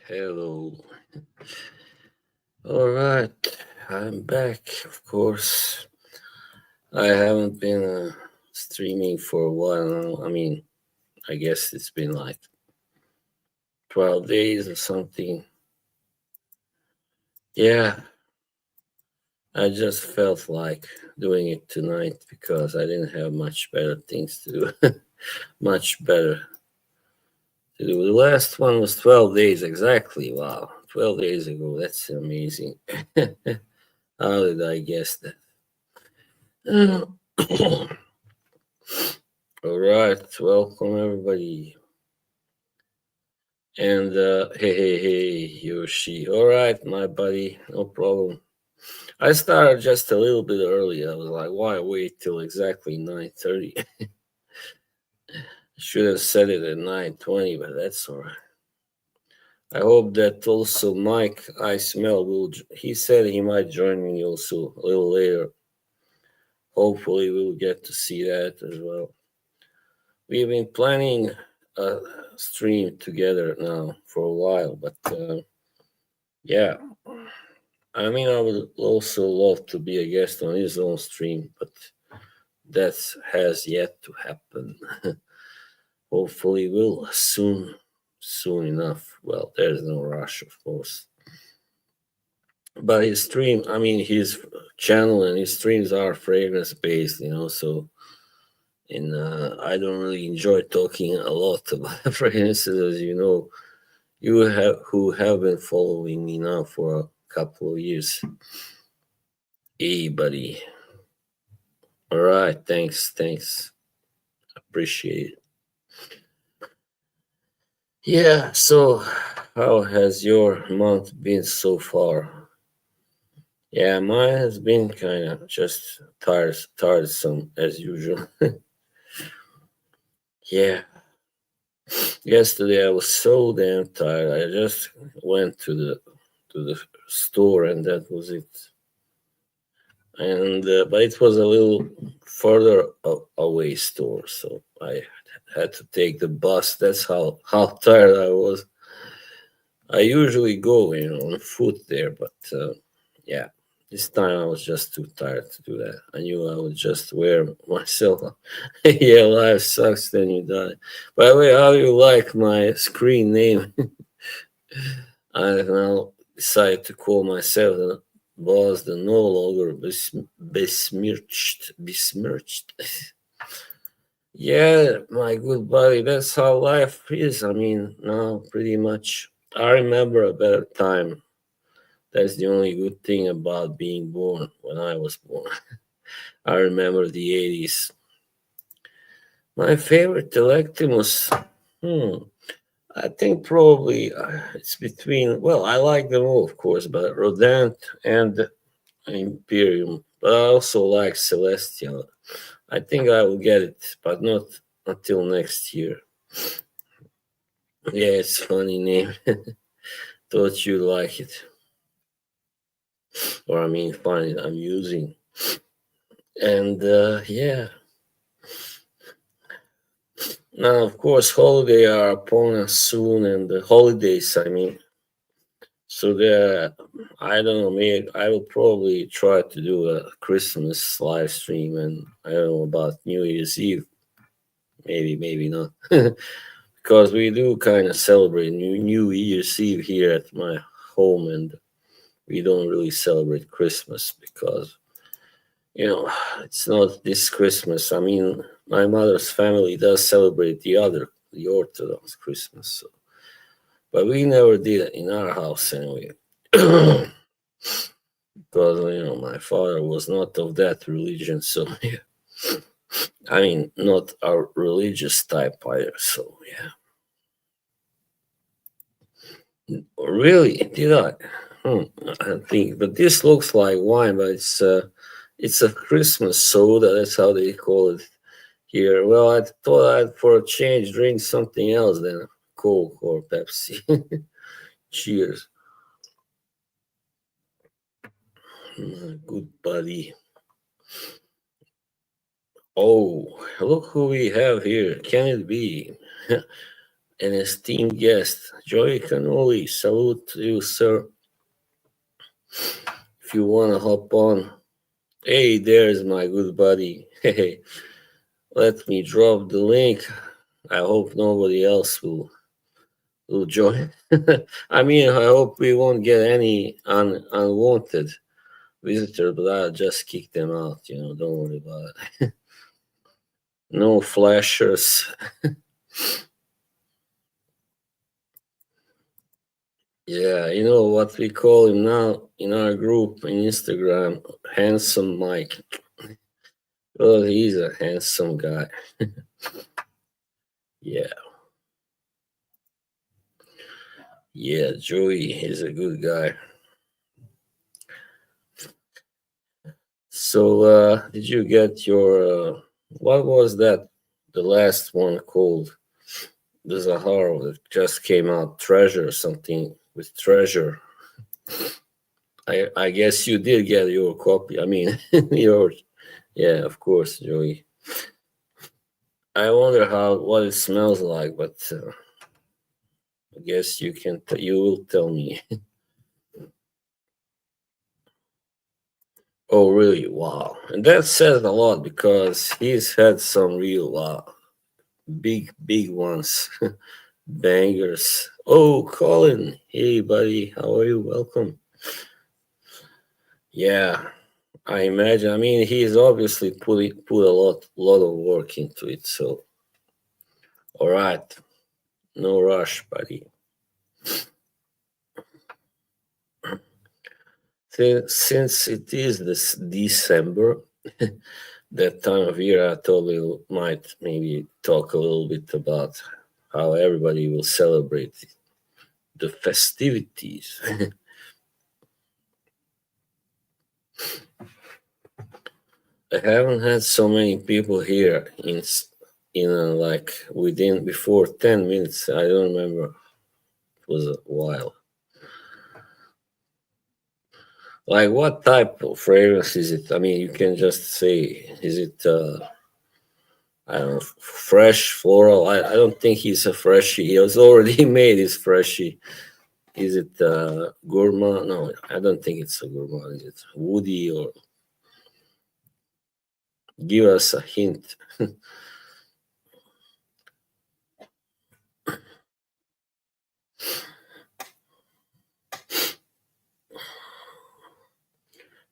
Hello. All right, I'm back. Of course, I haven't been streaming for a while now. I guess it's been like 12 days or something. Yeah, I just felt like doing it tonight because I didn't have much better things to do. Much better to do. The last one was 12 days exactly. Wow, 12 days ago. That's amazing. How did I guess that? All right, welcome everybody. And hey, Yoshi. All right, my buddy, no problem. I started just a little bit early. I was like, why wait till exactly 9:30? Should have said it at 9:20, but that's all right. I hope that also Mike I smell will. He said he might join me also a little later. Hopefully, we'll get to see that as well. We've been planning a stream together now for a while, but yeah, I would also love to be a guest on his own stream, but that has yet to happen. Hopefully, will soon enough. Well, there's no rush, of course. But his stream, his channel and his streams are fragrance based, so and I don't really enjoy talking a lot about fragrances, as you know. You have who have been following me now for a couple of years. Hey, buddy. All right, thanks. Appreciate it. Yeah, so how has your month been so far? Yeah, mine has been kind of just tiresome as usual. Yeah, yesterday I was so damn tired. I just went to the store and that was it. And but it was a little further away store, so I had to take the bus. That's how tired I was. I usually go, on foot there, but yeah, this time I was just too tired to do that. I knew I would just wear myself. Yeah, life sucks, then you die. By the way, how do you like my screen name? I now decided to call myself the boss, the no longer besmirched. Yeah, my good buddy, that's how life is. Now pretty much. I remember a better time. That's the only good thing about being born when I was born. I remember the 80s. My favorite Electimus, hmm, I think probably it's between, well, I like them all, of course, but Rodent and Imperium. But I also like Celestial. I think I will get it, but not until next year. Yeah, it's funny name. Thought you like it. Or find it amusing. And yeah. Now, of course, holiday are upon us soon, and the holidays, so there, I don't know, maybe I will probably try to do a Christmas live stream, and I don't know about New Year's Eve, maybe not, because we do kind of celebrate New Year's Eve here at my home, and we don't really celebrate Christmas because it's not this Christmas. My mother's family does celebrate the Orthodox Christmas, but we never did it in our house anyway. Because my father was not of that religion, so yeah. Not our religious type either, so yeah. Really, did I? I think, but this looks like wine, but it's a Christmas soda. That's how they call it here. Well, I thought I'd for a change drink something else than Coke or Pepsi. Cheers, my good buddy. Oh, look who we have here. Can it be? an esteemed guest. Joey Canoli, salute to you, sir. If you want to hop on, hey, there's my good buddy. Hey, let me drop the link. I hope nobody else will join. I mean, I hope we won't get any unwanted visitor, but I'll just kick them out. Don't worry about it. No flashers. Yeah, you know what we call him now in our group in Instagram? Handsome Mike. Well, he's a handsome guy. Yeah, yeah, Joey is a good guy. So, did you get your, what was that? The last one called the Zahara that just came out, Treasure, something with Treasure. I guess you did get your copy. I mean, yours. Yeah, of course, Joey. I wonder what it smells like, but I guess you will tell me. Oh, really? Wow. And that says a lot because he's had some real big ones, bangers. Oh, Colin. Hey, buddy. How are you? Welcome. Yeah, I imagine. I mean, he's obviously put a lot of work into it. So, all right, no rush, buddy. Since it is this December, that time of year, I thought we might maybe talk a little bit about how everybody will celebrate the festivities. I haven't had so many people here like within before 10 minutes. I don't remember. It was a while. Like what type of fragrance is it? I mean, you can just say, is it I don't know, fresh floral? I don't think he's a freshie. He has already made his freshie. Is it gourmand? No, I don't think it's a gourmand. Is it woody or give us a hint?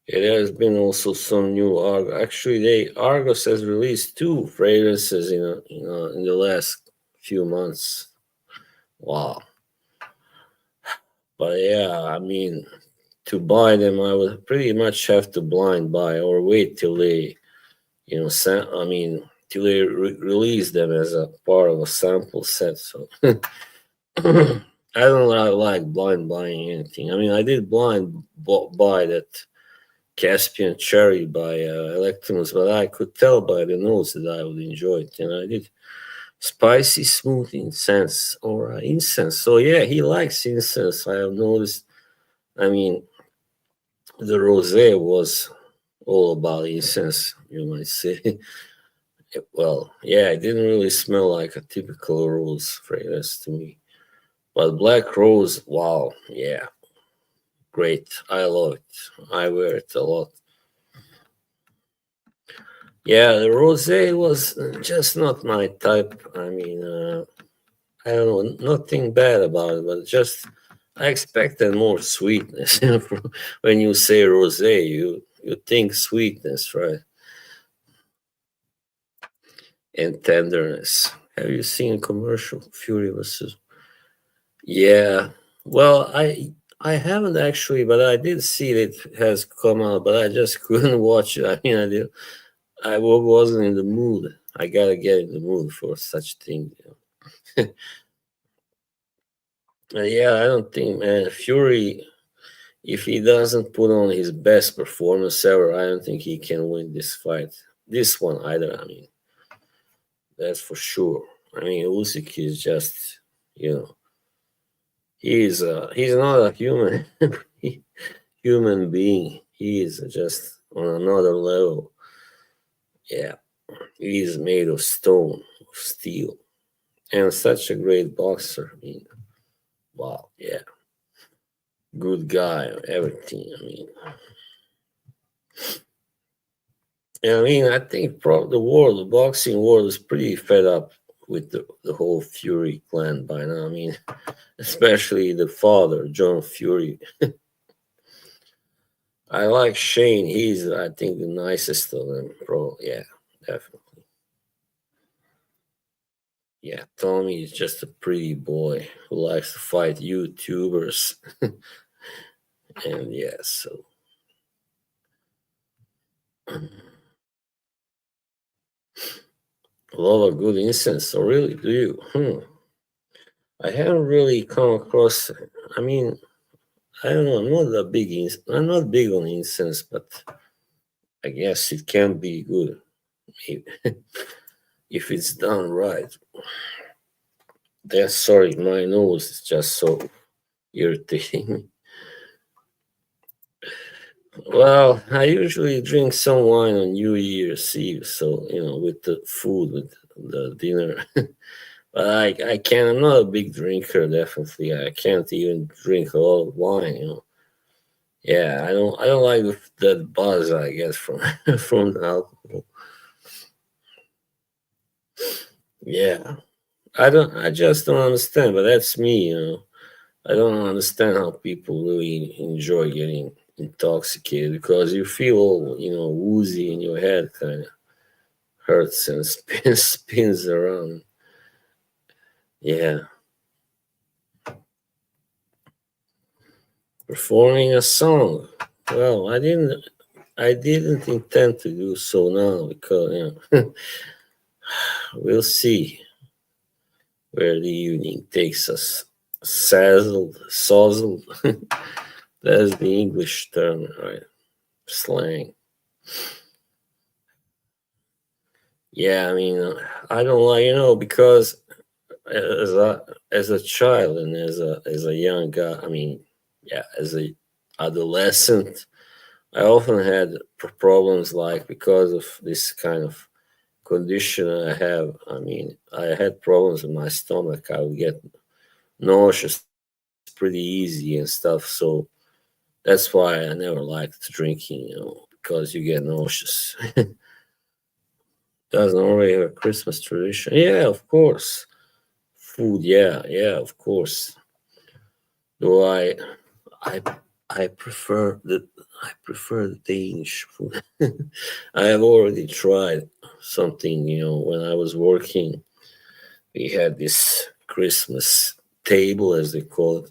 There has been also some new Argos. Actually, Argos has released two fragrances in the last few months. Wow. But yeah, I mean, to buy them, I would pretty much have to blind buy or wait till they, till they release them as a part of a sample set. So I don't like blind buying anything. I mean, I did buy that Caspian Cherry by Electrons, but I could tell by the notes that I would enjoy it. And I did spicy smooth incense or incense. So yeah, he likes incense. I have noticed. I mean, the rosé was all about incense, you might say. Well, yeah, it didn't really smell like a typical rose fragrance to me. But black rose, wow, yeah, great. I love it. I wear it a lot. Yeah, the rosé was just not my type. I mean, I don't know, nothing bad about it, but just I expected more sweetness. When you say rosé, you think sweetness, right? And tenderness. Have you seen commercial Fury versus? Yeah. Well, I haven't actually, but I did see it has come out, but I just couldn't watch it. I mean, wasn't in the mood. I gotta get in the mood for such thing. Yeah, I don't think, man, Fury. If he doesn't put on his best performance ever, I don't think he can win this fight. This one either. I mean, that's for sure. I mean, Usyk is just, you know, he's not a human human being. He is just on another level. Yeah, he is made of stone, of steel. and such a great boxer. I mean, wow, yeah, good guy, everything. I think the boxing world is pretty fed up with the whole Fury clan by now. Especially the father, John Fury. I like Shane. He's, I think, the nicest of them, bro. Yeah, definitely. Yeah, Tommy is just a pretty boy who likes to fight YouTubers. And yeah, so a lot of good incense. So really, do you? I haven't really come across. I mean, I don't know. I'm not big on incense, but I guess it can be good if if it's done right. That's sorry, my nose is just so irritating. Well, I usually drink some wine on New Year's Eve, so with the food, with the dinner. But I can't. I'm not a big drinker. Definitely, I can't even drink a lot of wine. Yeah, I don't like that buzz I get from from the alcohol. Yeah, I don't. I just don't understand. But that's me. I don't understand how people really enjoy getting intoxicated because you feel all woozy in your head, kind of hurts and spins around. Yeah, performing a song. Well, I didn't intend to do so now because we'll see where the evening takes us. Sozzled. That's the English term, right? Slang. Yeah, I don't like because as a child and as a young guy, yeah, as a adolescent, I often had problems like because of this kind of condition I have. I had problems with my stomach. I would get nauseous pretty easy and stuff. So that's why I never liked drinking, because you get nauseous. Does Norway have a Christmas tradition? Yeah, of course. Food, yeah, yeah, of course. Though I, I prefer the Danish food. I have already tried something. When I was working, we had this Christmas table, as they call it,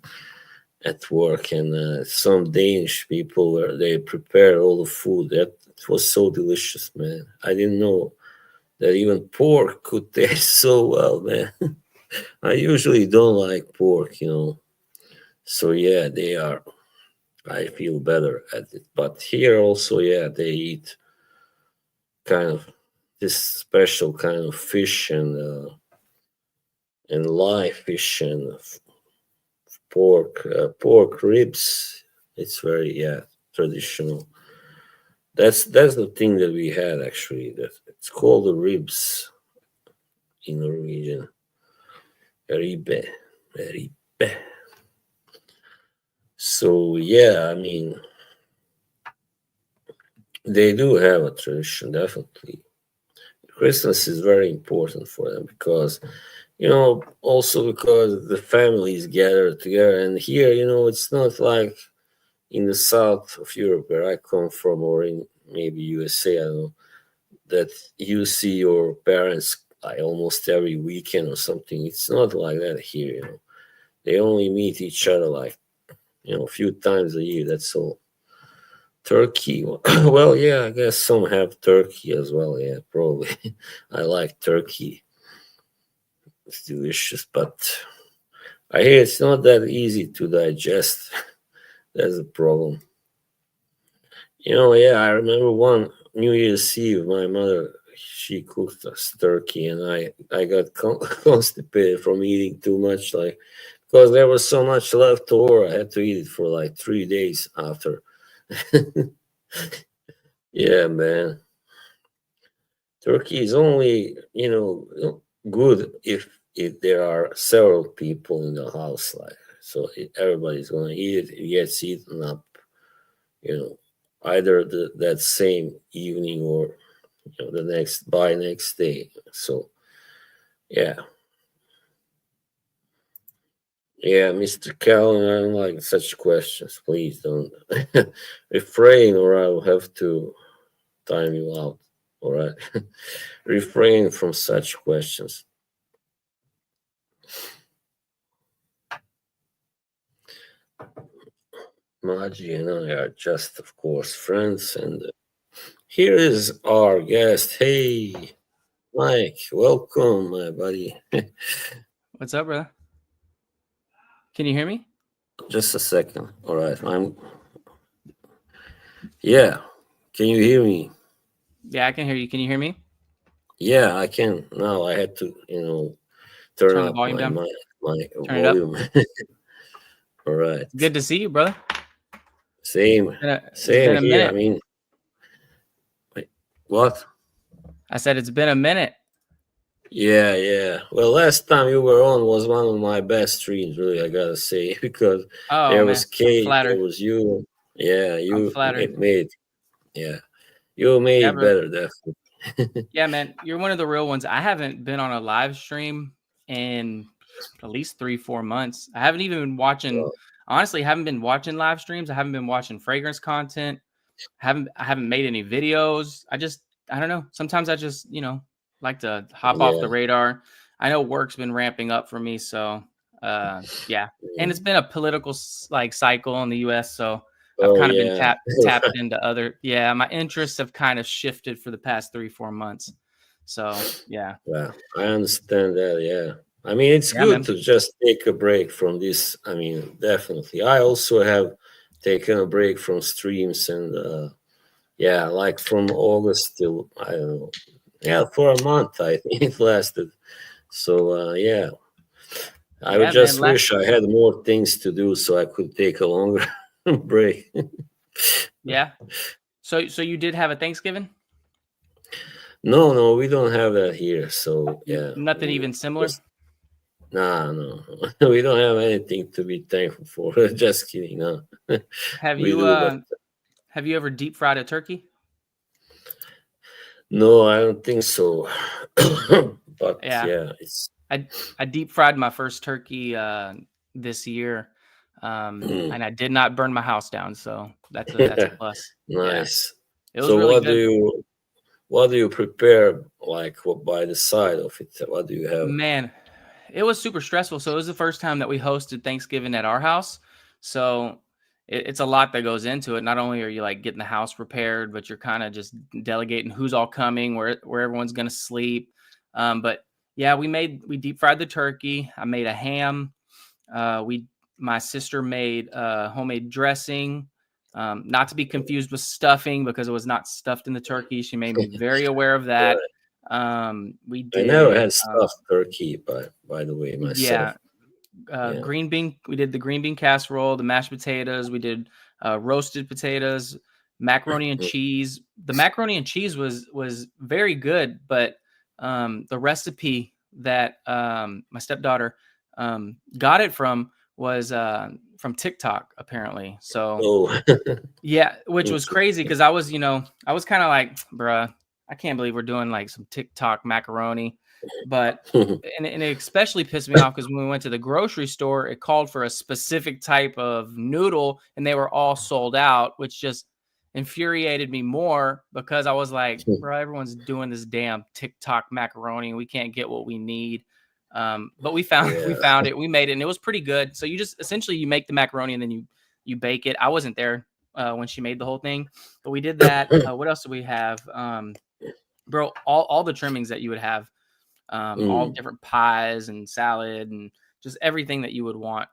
at work, and some Danish people where they prepared all the food. That it was so delicious, man. I didn't know that even pork could taste so well, man. I usually don't like pork. So yeah, they are. I feel better at it. But here also, yeah, they eat kind of this special kind of fish and live fish and pork ribs. It's very traditional. That's the thing that we had actually. That it's called the ribs in Norwegian. Ribbe, ribbe. So yeah, they do have a tradition, definitely. Christmas is very important for them because, also because the families gather together. And here, it's not like in the south of Europe where I come from, or in maybe USA, I don't know, that you see your parents like almost every weekend or something. It's not like that here. They only meet each other like, a few times a year. That's all. Turkey. Well, yeah, I guess some have turkey as well. Yeah, probably. I like turkey. It's delicious, but I hear it's not that easy to digest. That's the problem. Yeah, I remember one New Year's Eve, my mother, she cooked us turkey, and I got constipated from eating too much, like, because there was so much left over. I had to eat it for like 3 days after. Yeah, man. Turkey is only, good there are several people in the house, like so everybody's gonna eat it. It gets eaten up, either that same evening or the next day. So yeah, yeah, Mr. Callen, I don't like such questions. Please don't refrain, or I will have to time you out. All right, refrain from such questions. Maji and I are just, of course, friends, and here is our guest. Hey, Mike, welcome, my buddy. What's up, brother? Can you hear me? Just a second. All right, yeah. Can you hear me? Yeah, I can hear you. Can you hear me? Yeah, I can. Now I had to, turn Turn the up volume down. my Turn it up. volume. All right. Good to see you, brother. Same It's been a here. I minute. mean, wait, what? I said it's been a minute. Yeah, yeah. Well, last time you were on was one of my best streams, really, I gotta say, because Oh there man, was I'm Kate, there flattered. was you. Yeah, I'm you flattered. made, yeah, you made Yeah, it bro. better, definitely. Yeah, man, you're one of the real ones. I haven't been on a live stream in at least 3-4 months. I haven't even been watching. Well, Honestly, haven't been watching live streams. I haven't been watching fragrance content. I haven't made any videos. I don't know. Sometimes I just like to hop off yeah, the radar. I know work's been ramping up for me, so yeah. And it's been a political cycle in the U.S., so I've oh kind of been yeah, tapped into other. Yeah, my interests have kind of shifted for the past 3-4 months. So yeah, yeah. I understand that. Yeah, I mean, it's yeah, good man. to just take a break from this. I mean, definitely. I also have taken a break from streams, and yeah, like from August till I don't know. Yeah, for a month I think it lasted. So yeah, I would Yeah, man. just wish I had more things to do so I could take a longer break. Yeah. So you did have a Thanksgiving? No, no, we don't have that here. So yeah, Nothing we even similar. just nah, no, we don't have anything to be thankful for. Just kidding, no. Have We you do, but uh have you ever deep fried a turkey? no, I don't think so. But Yeah. yeah, it's I deep fried my first turkey this year, and I did not burn my house down, so that's a plus. Yeah, nice. it was So really good, what do you prepare like by the side of it? What do you have? man. It was super stressful. So it was the first time that we hosted Thanksgiving at our house. So it's a lot that goes into it. Not only are you like getting the house prepared, but you're kind of just delegating who's all coming, where everyone's gonna sleep. But yeah, we deep fried the turkey. I made a ham. We My sister made homemade dressing, not to be confused with stuffing because it was not stuffed in the turkey. She made me very aware of that. Right. We I never did, had stuffed turkey, by the way, myself. yeah, Yeah. green bean. We did the green bean casserole, the mashed potatoes. We did roasted potatoes, macaroni and cheese. The macaroni and cheese was very good, but the recipe that my stepdaughter got it was from TikTok apparently. So Oh, yeah, which was interesting. crazy because I was kind of like, bruh, I can't believe we're doing like some TikTok macaroni, but and it especially pissed me off because when we went to the grocery store, it called for a specific type of noodle and they were all sold out, which just infuriated me more because I was like, bro, everyone's doing this damn TikTok macaroni and we can't get what we need. But we found we Yeah. found it, we made it, and it was pretty good. So you just essentially you make the macaroni and then you bake it. I wasn't there when she made the whole thing, but we did that. What else do we have? Bro, all the trimmings that you would have, all Mm. different pies and salad and just everything that you would want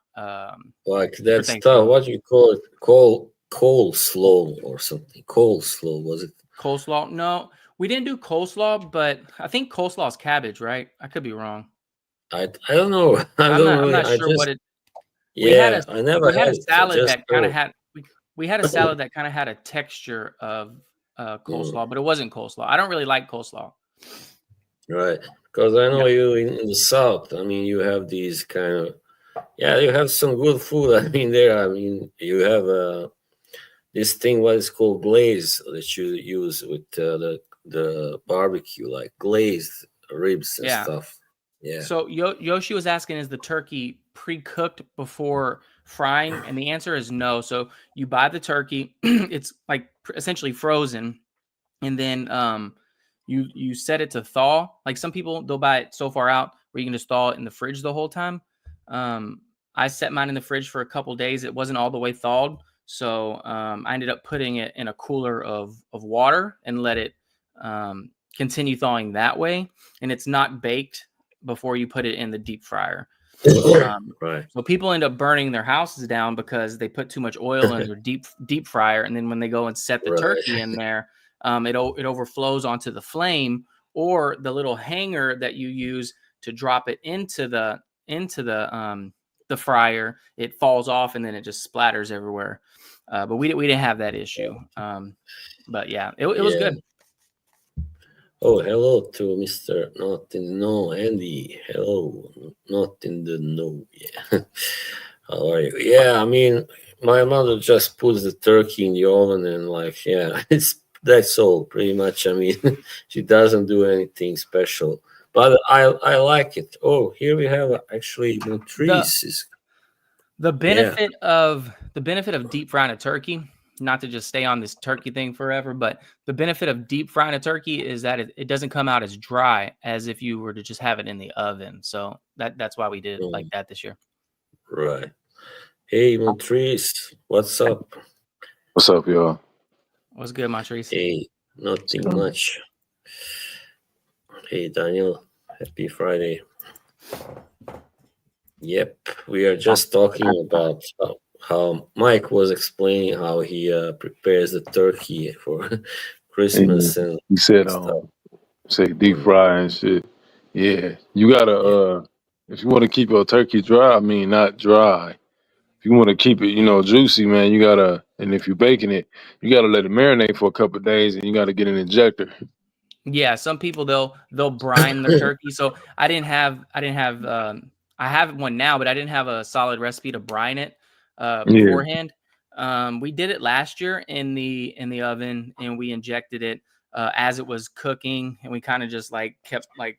Like for that stuff. Thanksgiving. What do you call it? Coleslaw or something. Coleslaw was it? Coleslaw? No, we didn't do coleslaw, but I think coleslaw is cabbage, right? I could be wrong. I don't know. I don't I'm know. not I sure what just it. We had yeah. I never we had had a it. salad Just that kind of heard. had we had a salad that kind of had a texture of Mm, coleslaw, but it wasn't coleslaw. I don't really like coleslaw. right. Because I know Yep. you in the south. I mean, you have these kind of you have some good food. I mean, there. I mean, you have this thing what is called glaze that you use with the barbecue, like glazed ribs and Yeah. stuff. Yeah. So Yoshi was asking, is the turkey pre-cooked before frying? And the answer is no. So you buy the turkey, it's like essentially frozen, and then you set it to thaw. Like some people, they'll buy it so far out where you can just thaw it in the fridge the whole time. I set mine in the fridge for a couple days. It wasn't all the way thawed, so I ended up putting it in a cooler of water and let it continue thawing that way. And it's not baked before you put it in the deep fryer. Right. So people end up burning their houses down because they put too much oil in their deep fryer, and then when they go and set the Right. turkey in there, it overflows onto the flame, or the little hanger that you use to drop it into the fryer. It falls off and then it just splatters everywhere. But we didn't have that issue. But yeah, it was Yeah. good. Oh, hello to Mr. Not in the Know, Andy. Hello, not in the know. Yeah. How are you? Yeah, I mean, my mother just puts the turkey in the oven and like, yeah, that's all pretty much. I mean, she doesn't do anything special, but I like it. Oh, here we have actually trees. The benefit of deep frying a turkey, not to just stay on this turkey thing forever, but the benefit of deep frying a turkey is that it doesn't come out as dry as if you were to just have it in the oven. So that's why we did it like that this year. Right. Hey, Montrese, what's up? What's up, y'all? What's good, Montrese? Hey, nothing much. Hey, Daniel, happy Friday. Yep, we are just talking about how Mike was explaining how he prepares the turkey for Christmas and He said, stuff. say deep fry and shit. Yeah, you gotta if you want to keep your turkey dry, I mean not dry. If you want to keep it, juicy, man, you gotta. And if you're baking it, you gotta let it marinate for a couple of days, and you gotta get an injector. Yeah, some people they'll brine their turkey. So I have one now, but I didn't have a solid recipe to brine it beforehand. We did it last year in the oven, and we injected it as it was cooking, and we kind of just like kept like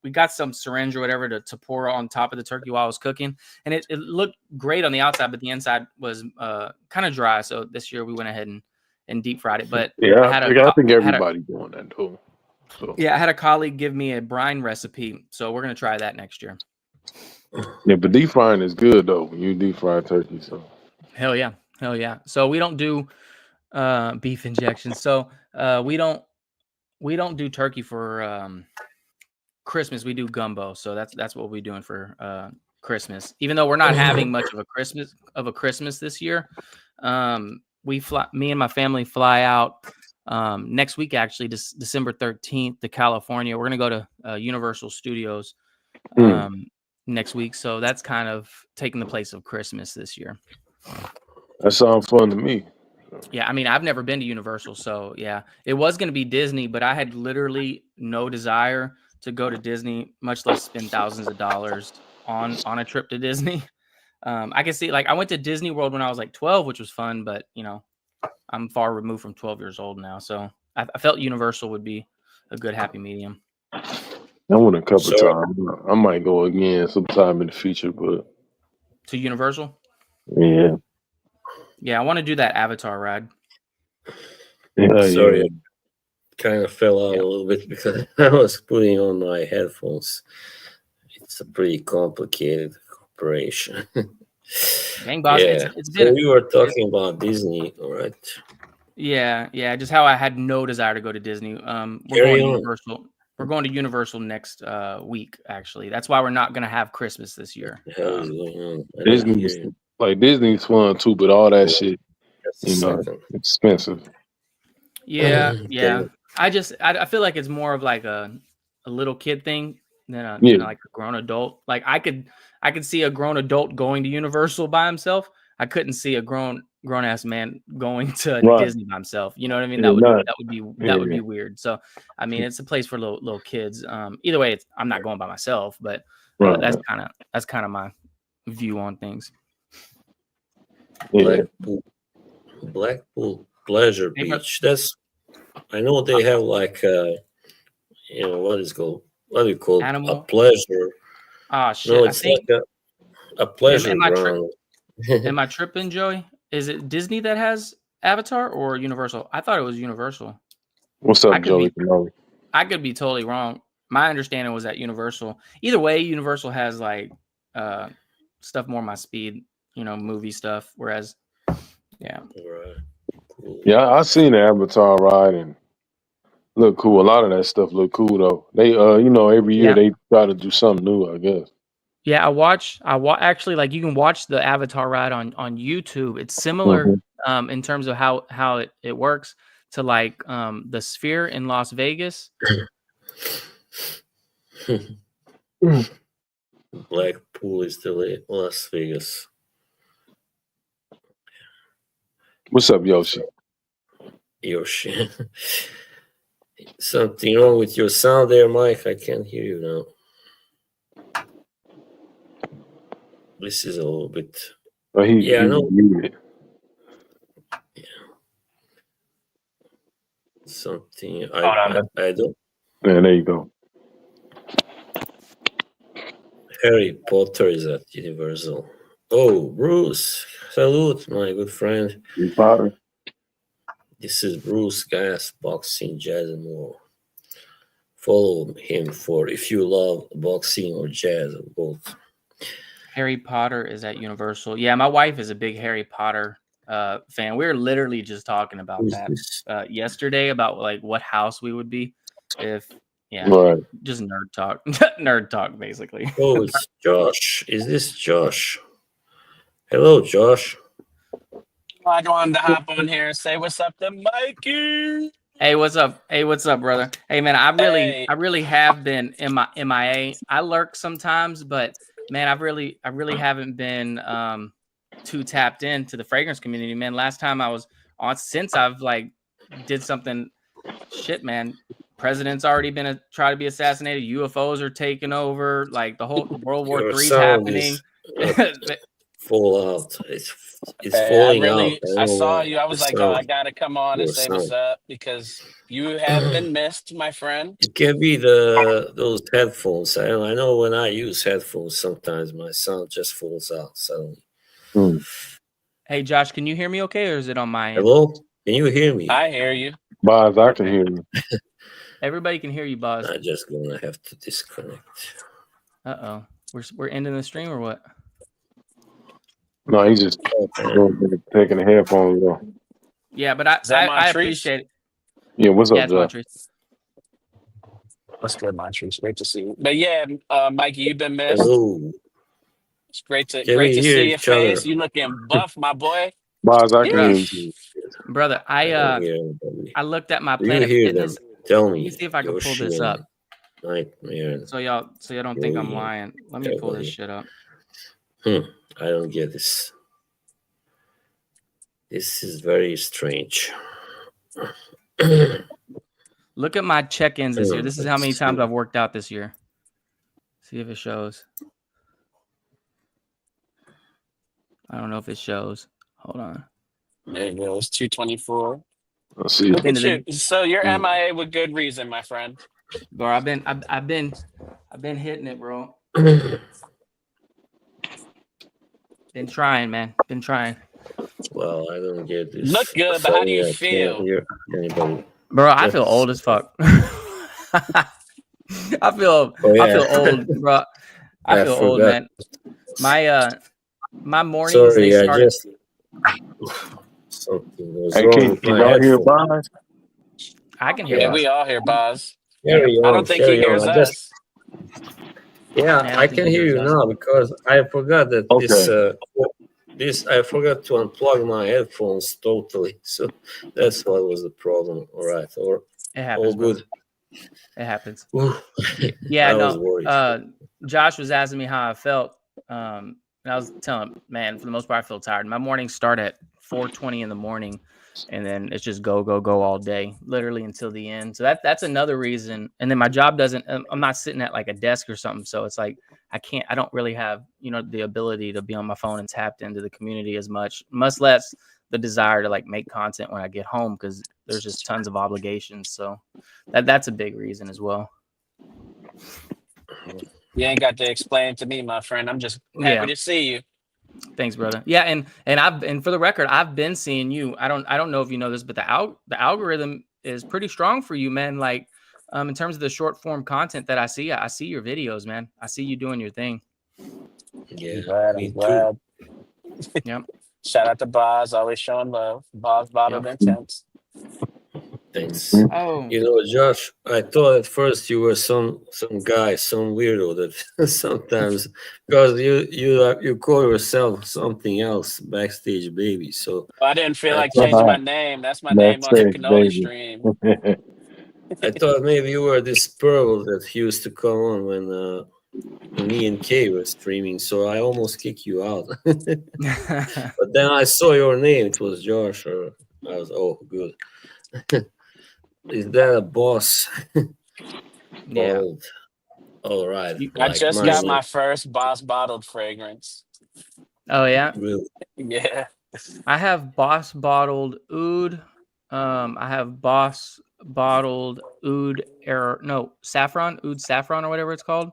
we got some syringe or whatever to pour on top of the turkey while I was cooking, and it looked great on the outside, but the inside was kind of dry. So this year we went ahead and deep fried it. But I think everybody's doing that though. So. Yeah, I had a colleague give me a brine recipe, so we're gonna try that next year. Yeah, but deep frying is good though when you deep fry turkey. So hell yeah. So we don't do beef injections. So we don't do turkey for Christmas. We do gumbo. So that's what we're doing for Christmas. Even though we're not having much of a Christmas this year, me and my family fly out next week, actually, December 13th to California. We're going to go to Universal Studios next week. So that's kind of taking the place of Christmas this year. That sounds fun to me. Yeah, I mean, I've never been to Universal. So, yeah, it was going to be Disney, but I had literally no desire to go to Disney, much less spend thousands of dollars on a trip to Disney. I can see, like, I went to Disney World when I was like 12, which was fun, but, I'm far removed from 12 years old now. So I felt Universal would be a good happy medium. I went a couple times. I might go again sometime in the future, but to Universal? Yeah. Yeah, I want to do that Avatar ride. Sorry, I kind of fell out a little bit because I was putting on my headphones. It's a pretty complicated operation. Dang, boss, yeah. it's been. So we were talking about Disney, all right? Yeah. Just how I had no desire to go to Disney. We're going to Universal. We're going to Universal next week. Actually, that's why we're not going to have Christmas this year. What the hell is going on? Disney's fun too, but all that shit, expensive. Yeah. I feel like it's more of like a little kid thing than like a grown adult. Like I could see a grown adult going to Universal by himself. I couldn't see a grown grown ass man going to Right. Disney by himself. You know what I mean? Yeah, That would be Yeah. weird. So I mean, it's a place for little kids. Either way, I'm not going by myself, but Right. that's kind of my view on things. Yeah. Blackpool Pleasure Hey, bro- Beach. I know they have like what do you call it? Animal? A pleasure. Oh shit! No, I it's think like a pleasure am I ground. am I tripping, Joey? Is it Disney that has Avatar or Universal? I thought it was Universal. What's I up, could Joey? I could be totally wrong. My understanding was that Universal. Either way, Universal has like stuff more my speed, movie stuff. Whereas, yeah, Right. Cool. Yeah, I seen the Avatar ride and look cool. A lot of that stuff look cool though. They every year Yeah. they try to do something new, I guess. yeah. Actually, like you can watch the Avatar ride on YouTube. It's similar in terms of how it works to like the Sphere in Las Vegas. Blackpool is the Las Vegas. What's up, Yoshi? Yoshi. Something wrong with your sound there, Mike? I can't hear you now. This is a little bit. I know. muted. Something Hold on, I don't. Yeah, there you go. Harry Potter is at Universal. Oh, Bruce. Salute, my good friend. You Potter. This is Bruce Gas, boxing, jazz, and more. Follow him for if you love boxing or jazz or both. Harry Potter is at Universal. Yeah, my wife is a big Harry Potter fan. We were literally just talking about Who's that this? yesterday about like what house we would be if Right. just nerd talk. Nerd talk basically. Oh, it's Josh. Is this Josh? Hello, Josh. I wanted to hop on here and say what's up to Mikey. Hey, what's up? Hey, what's up, brother? Hey man, I really have been MIA. I lurk sometimes, but man, I really haven't been too tapped into the fragrance community, man. Last time I was on, since I've like did something, shit, man. President's already been try to be assassinated. UFOs are taking over. Like the whole World War Your III is sound happening. is fall out. It's Hey, falling out. I don't know saw why. you. I was The like, oh, I sound. gotta come on and Your say what's sound. up because you have been missed, my friend. It can be those headphones. I know when I use headphones, sometimes my sound just falls out suddenly. Hey, Josh, can you hear me okay, or is it on my end? Hello? Can you hear me? I hear you. Boz, I can hear you. Everybody can hear you, Boz. I'm just gonna have to disconnect. We're ending the stream or what? No, he's just taking the headphones off. Yeah, but Is that I Montrese? appreciate it. Yeah, what's Yeah, up, it's Josh? Montrese. What's good, Montrese? Great to see you. But yeah, Mikey, you've been missed. Hello. It's great to Can we hear see your each other? face. You looking buff, my boy. Boz, I can hear Yeesh. you. Brother, I don't hear anybody. I looked at my Do you Planet hear Fitness. them? Tell Let me. me see if I can pull Yoshi this and up. Nightmare. So y'all don't think I'm Yeah. lying. Let me pull this shit up. I don't get this. This is very strange. Look at my check-ins this year. This is how many times I've worked out this year. See if it shows. I don't know if it shows. Hold on. There you go. It's 224. Let's see. Look Been at to you. So you're MIA with good reason, my friend. Bro, I've been hitting it, bro. Been trying, man. Been trying. Well, I don't get this. Look good, but how do you Funny, I feel? can't hear anybody. Bro, I feel old as fuck. I feel old, bro. I feel old, man. My mornings Sorry, they start. Something was Hey, wrong can with my y'all hear headphone. Boz? I can hear Yeah, you. we all hear Boz. Carry I on, don't think he carry on. hears us. Yeah, Man, I can hear you now because I forgot that I forgot to unplug my headphones totally. So that's what was the problem. All right, or It happens. all good. It happens. Whew. Yeah, I was worried. Josh was asking me how I felt. And I was telling him, man, for the most part, I feel tired. My mornings start at 4:20 in the morning, and then it's just go all day, literally until the end. So that's another reason. And then my job doesn't. I'm not sitting at like a desk or something, so it's like I don't really have the ability to be on my phone and tapped into the community as much, much less the desire to like make content when I get home, because there's just tons of obligations. So that's a big reason as well. You ain't got to explain to me, my friend. I'm just happy to see you. Thanks, brother. Yeah, and for the record, I've been seeing you. I don't know if you know this, but the algorithm is pretty strong for you, man. Like, in terms of the short form content that I see your videos, man. I see you doing your thing. Yeah, I'm glad. Yep. Shout out to Boz, always showing love. Boz Bottled Intense. Thanks. Oh, Josh, I thought at first you were some guy, some weirdo that sometimes, because you call yourself something else, Backstage Baby. So I didn't feel I like thought, changing my name. That's my name on the Backstage, cannoli baby. stream. I thought maybe you were this pearl that used to come on when me and Kay were streaming. So I almost kicked you out. But then I saw your name. It was Josh. Or I was, oh, good. Is that a boss? yeah. Bald. All right. I Like just my got name. my first Boss Bottled fragrance. Oh yeah. Really? Yeah. I have Boss Bottled Oud. I have Boss Bottled Oud Saffron, Oud Saffron or whatever it's called.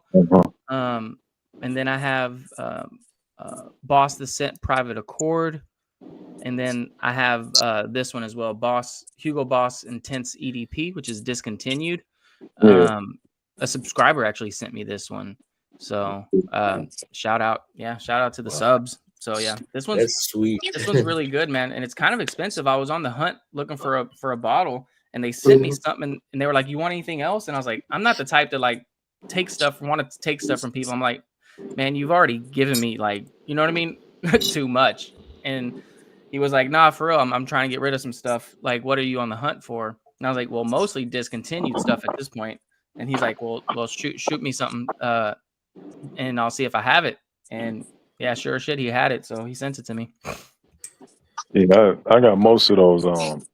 And then I have Boss the Scent Private Accord. And then I have this one as well, Hugo Boss Intense EDP, which is discontinued. Yeah. A subscriber actually sent me this one. So shout out to the subs. So yeah, That's sweet. This one's really good, man, and it's kind of expensive. I was on the hunt looking for a bottle, and they sent me something, and they were like, "You want anything else?" And I was like, "I'm not the type to like want to take stuff from people." I'm like, "Man, you've already given me like, you know what I mean, too much." And he was like, "Nah, for real, I'm trying to get rid of some stuff. Like, what are you on the hunt for?" And I was like, "Well, mostly discontinued stuff at this point." And he's like, "Well, shoot me something, and I'll see if I have it." And yeah, sure shit, he had it, so he sent it to me. Yeah, I got most of those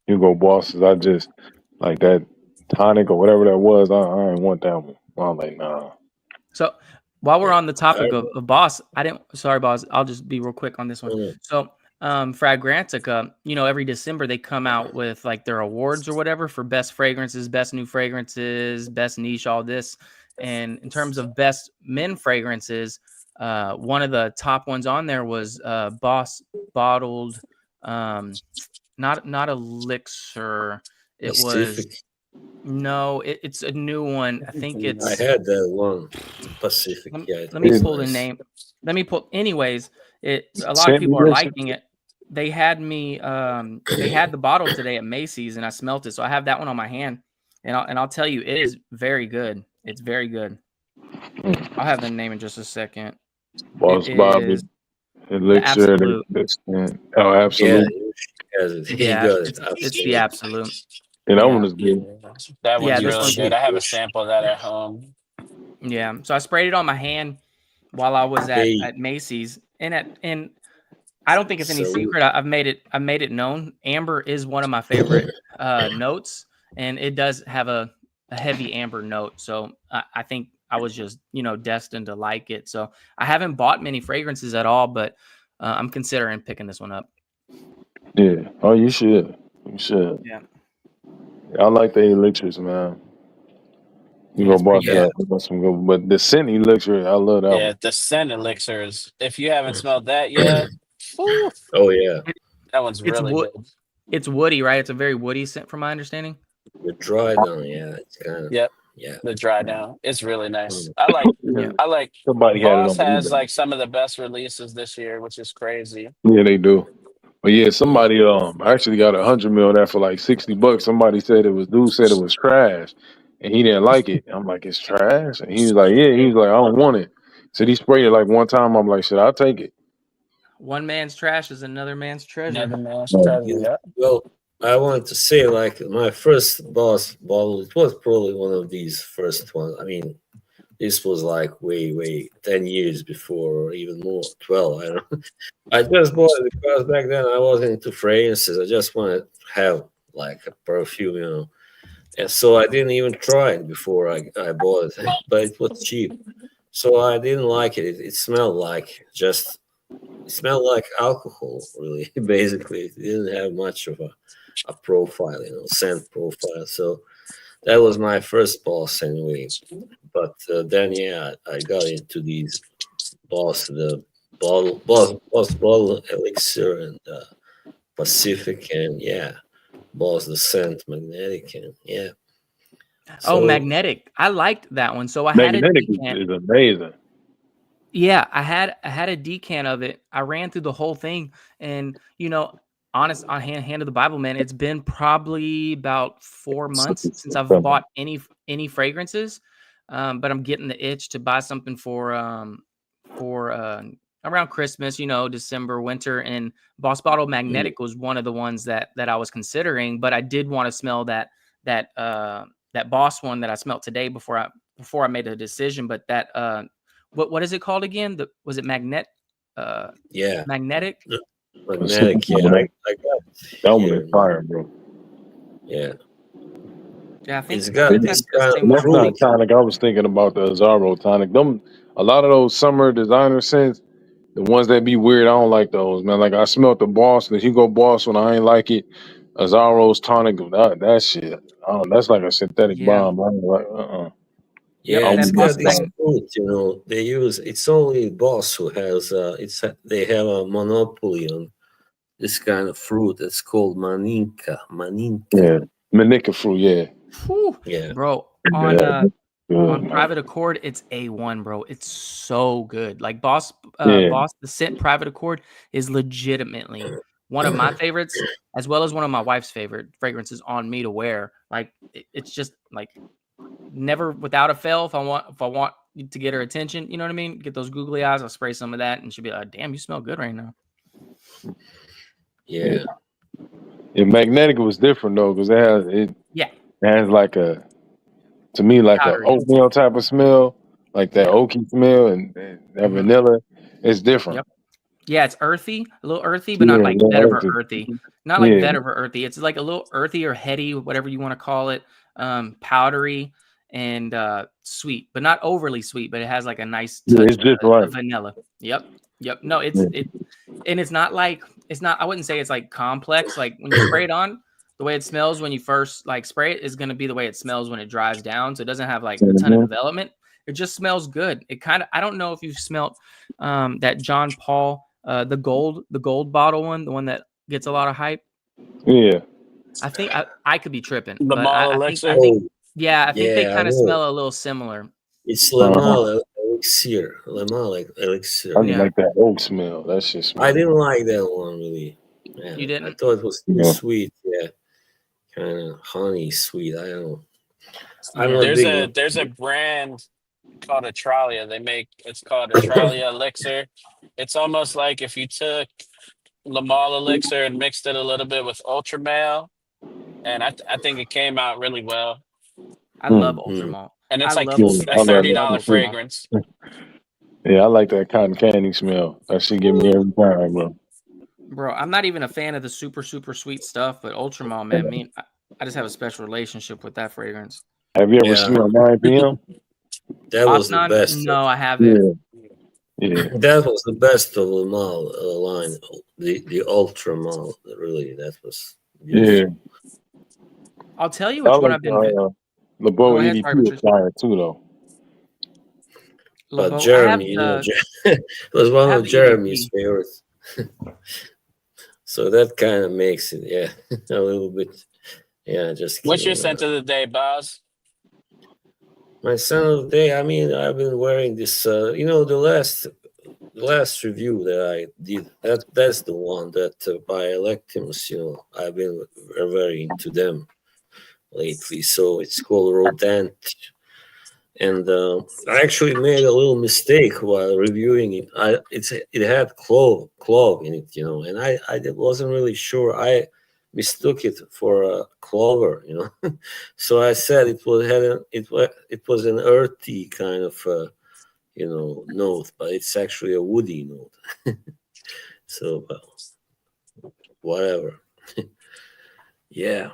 Hugo Bosses. I just like that tonic or whatever that was. I didn't want that one. I'm like, nah. So while we're on the topic of Boss, sorry, Boss, I'll just be real quick on this one. Mhm. So Fragrantica, every December they come out with like their awards or whatever for best fragrances, best new fragrances, best niche, all this. And in terms of best men fragrances, one of the top ones on there was Boss Bottled, not Elixir. It was it's a new one. I think it's. I had that one, Pacific. Let me pull the name. Anyways, a lot of people are liking it. They had me. They had the bottle today at Macy's, and I smelt it. So I have that one on my hand, and I'll tell you, it is very good. It's very good. I'll have the name in just a second. Boss Bobby, Elixir, oh, Absolute. Yeah, it's the Absolute. And that one is good. That one's really good. I have a sample of that at home. Yeah, so I sprayed it on my hand while I was at Macy's, and I don't think it's any secret. I've made it known. Amber is one of my favorite notes, and it does have a heavy amber note. So I think I was just destined to like it. So I haven't bought many fragrances at all, but I'm considering picking this one up. Yeah. Oh, you should. You should. Yeah. I like the elixirs, man. You go boss that. Some good, but the scent elixir, I love that one. Yeah, the scent elixirs. If you haven't smelled that yet, oh yeah, that one's really good. It's woody, right? It's a very woody scent, from my understanding. The dry down, yeah, it's kind of the dry down. It's really nice. I like. Somebody Boss has like some of the best releases this year, which is crazy. Yeah, they do. But yeah, somebody actually got 100 mil of that for like $60. Somebody said dude said it was trash, and he didn't like it. I'm like, it's trash, and he was like, yeah. He was like, I don't want it. So he sprayed it like one time. I'm like, shit, I'll take it. One man's trash is another man's treasure. Another man's treasure. Yeah. Well, I wanted to say, like, my first Boss bottle, it was probably one of these first ones. I mean, This was like way 10 years before, or even more, 12. I don't know. I just bought it because back then I wasn't into fragrances. I just wanted to have like a perfume, And so I didn't even try it before I bought it, but it was cheap. So I didn't like it. It smelled like it smelled like alcohol, really, basically. It didn't have much of a profile, scent profile. So that was my first boss anyway. But then, yeah, I got into these the bottle elixir and Pacific, and yeah, boss the scent magnetic, and yeah. Oh, So magnetic. I liked that one. So I had a Magnetic decant. is amazing. Yeah, I had a decant of it. I ran through the whole thing, and honest on hand of the Bible, man, it's been probably about 4 months since I've bought any fragrances. But I'm getting the itch to buy something for around Christmas, December, winter, and Boss Bottle Magnetic was one of the ones that I was considering. But I did want to smell that Boss one that I smelled today before I made a decision. But that what is it called again? Was it yeah, magnetic? magnetic. Yeah, I got That one here. is fire, bro. Yeah, Yeah, I think it's got that's this the kind same of That's one. not fruit. tonic. I was thinking about the Azzaro tonic. A lot of those summer designer scents, the ones that be weird, I don't like those, man. Like I smelled the Boss, the Hugo Boss when I ain't like it. Azzaro's tonic, that shit. That's like a synthetic Yeah. bomb. I ain't like, Yep, Yeah, it's that got Boss this Mag. fruit. They use it's only Boss who has they have a monopoly on this kind of fruit. It's called maninka. Maninka. Yeah, Manica fruit. Yeah, Whew, Yeah. bro, yeah, on good. Private Accord, it's A1, bro. It's so good. Like Boss, Yeah, the scent Private Accord is legitimately one of my favorites, as well as one of my wife's favorite fragrances on me to wear. Like it's just like never without a fail. If I want to get her attention, you know what I mean? Get those googly eyes. I'll spray some of that, and she'll be like, "Damn, you smell good right now." Yeah. yeah. Magnetic was different though, because it Yeah, has like to me like a powdery. oatmeal type of smell, like that Yep. oaky smell and that Mhm. vanilla. It's different. Yep. Yeah, it's earthy, a little earthy, but not Yeah, like yeah, vetiver earthy. Not like yeah, vetiver earthy. It's like a little earthy or heady, whatever you want to call it. Powdery and sweet, but not overly sweet. But it has like a nice yeah. touch It's just of right. vanilla. Yep. No, Yeah. and it's not like it's not. I wouldn't say it's like complex. Like when you spray it on, the way it smells when you first like spray it is going to be the way it smells when it dries down. So it doesn't have like a ton of Mhm. development. It just smells good. It kind of. I don't know if you've smelled that John Paul. The gold bottle one, the one that gets a lot of hype. Yeah, I think I could be tripping, The but mall I elixir. think Oh, yeah, I think they yeah, I kind of know. smell a little similar. It's uh-huh. Lamal elixir. Lamal elixir. I just Yeah, like that oak smell. That shit I smells. didn't like that one really. you Yeah, I didn't. thought it was too Yeah, sweet. Yeah, kind of honey sweet. I don't know. I'm Yeah, not There's big a on. there's a brand called Atralia. It's called Atralia Elixir. It's almost like if you took Lamal Elixir and mixed it a little bit with Ultramale, and I think it came out really well. I love mm. Ultramalt. And I it's like love Yeah, a I Ultramalt. I love that love $30 shit too. Ultramalt. fragrance. Yeah, I like that cotton candy smell. That shit get me Woo. every time, bro. Bro, I'm not even a fan of the super sweet stuff, but Ultramalt, man, I just have a special relationship with that fragrance. Have you ever Yeah, smelled 9 p.m.? that was the Osnan, best. no, I haven't. Yeah, yeah, That was the best of the mall line. The ultra mall. Really, that was yeah. beautiful. I'll tell you I which one like I've been. the Go Boa ahead, EDP sorry, is Patrice. fire too, though. But LeBeau. I have Jeremy, the it was I one have of the Jeremy's EDP. favorites. So that kind of makes it, yeah, a little bit. Yeah, just What's your kidding. scent of the day, Boz? My son of the day. I mean, I've been wearing this. The last review that I did. That's the one that by Electimus. I've been very into them lately. So it's called Rodent, and I actually made a little mistake while reviewing it. It had clove in it, and I wasn't really sure. mistook it for a clover, you know. So I said it was an earthy kind of note, but it's actually a woody note. So whatever. Yeah.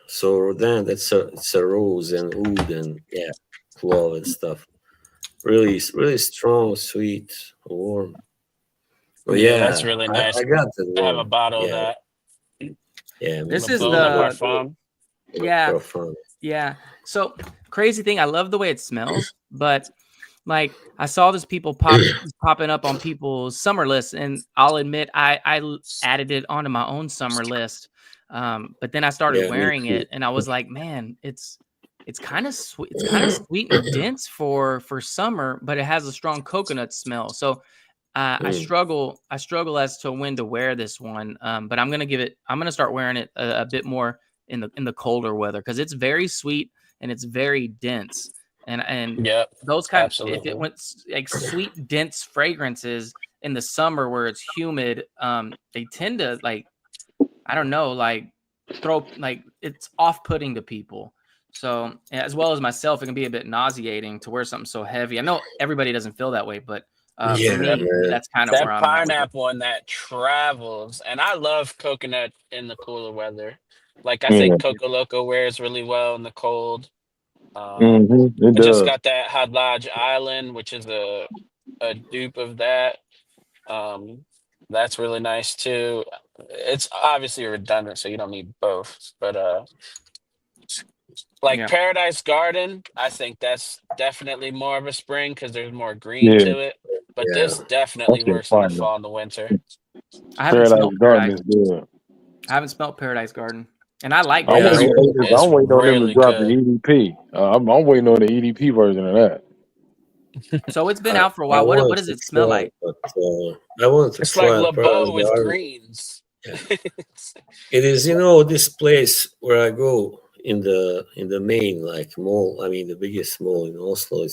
So then it's a rose and oud and clove and stuff. Really, really strong, sweet, warm. But Yeah, that's really I nice. got that I have a one. bottle of Yeah, that. yeah. This me is too. Lavona the Parfum. yeah. Parfum. Yeah. So crazy thing, I love the way it smells, but like I saw this popping up on people's summer lists, and I'll admit I added it onto my own summer list. But then I started Yeah, me wearing too. it, and I was like, man, it's kind of sweet. It's kind of sweet and dense for summer, but it has a strong coconut smell. So I struggle as to when to wear this one. But I'm gonna start wearing it a bit more in the colder weather because it's very sweet and it's very dense. And Yep, those kind of, if it absolutely. went like sweet dense fragrances in the summer where it's humid, they tend to like, I don't know, like throw, like it's off-putting to people. So as well as myself, it can be a bit nauseating to wear something so heavy. I know everybody doesn't feel that way, but for Yeah, me, man. that's kind of where That I'm at with it. pineapple one that travels, and I love coconut in the cooler weather. Like I Yeah. think Coco Loco wears really well in the cold. Um, It I just does. got that Hot Lodge Island, which is a dupe of that. Um, that's really nice too. It's obviously redundant, so you don't need both. But like Yeah. Paradise Garden, I think that's definitely more of a spring because there's more green Yeah. to it. But Yeah. this definitely That's your works in the fire. fall and the winter. I haven't Paradise smelled Garden Paradise. is good. I haven't smelled Paradise Garden, and I like I'm Yeah, Paradise. waiting. It's I'm waiting on them to really drop the good. EDP. I'm waiting on the EDP version of that. So it's been I, out for a I while. What wanted does to it smell try, like? but I wanted to It's like try Paradise LeBeau with Garden. greens. Yeah. It is, this place where I go in the main like mall. I mean, the biggest mall in Oslo.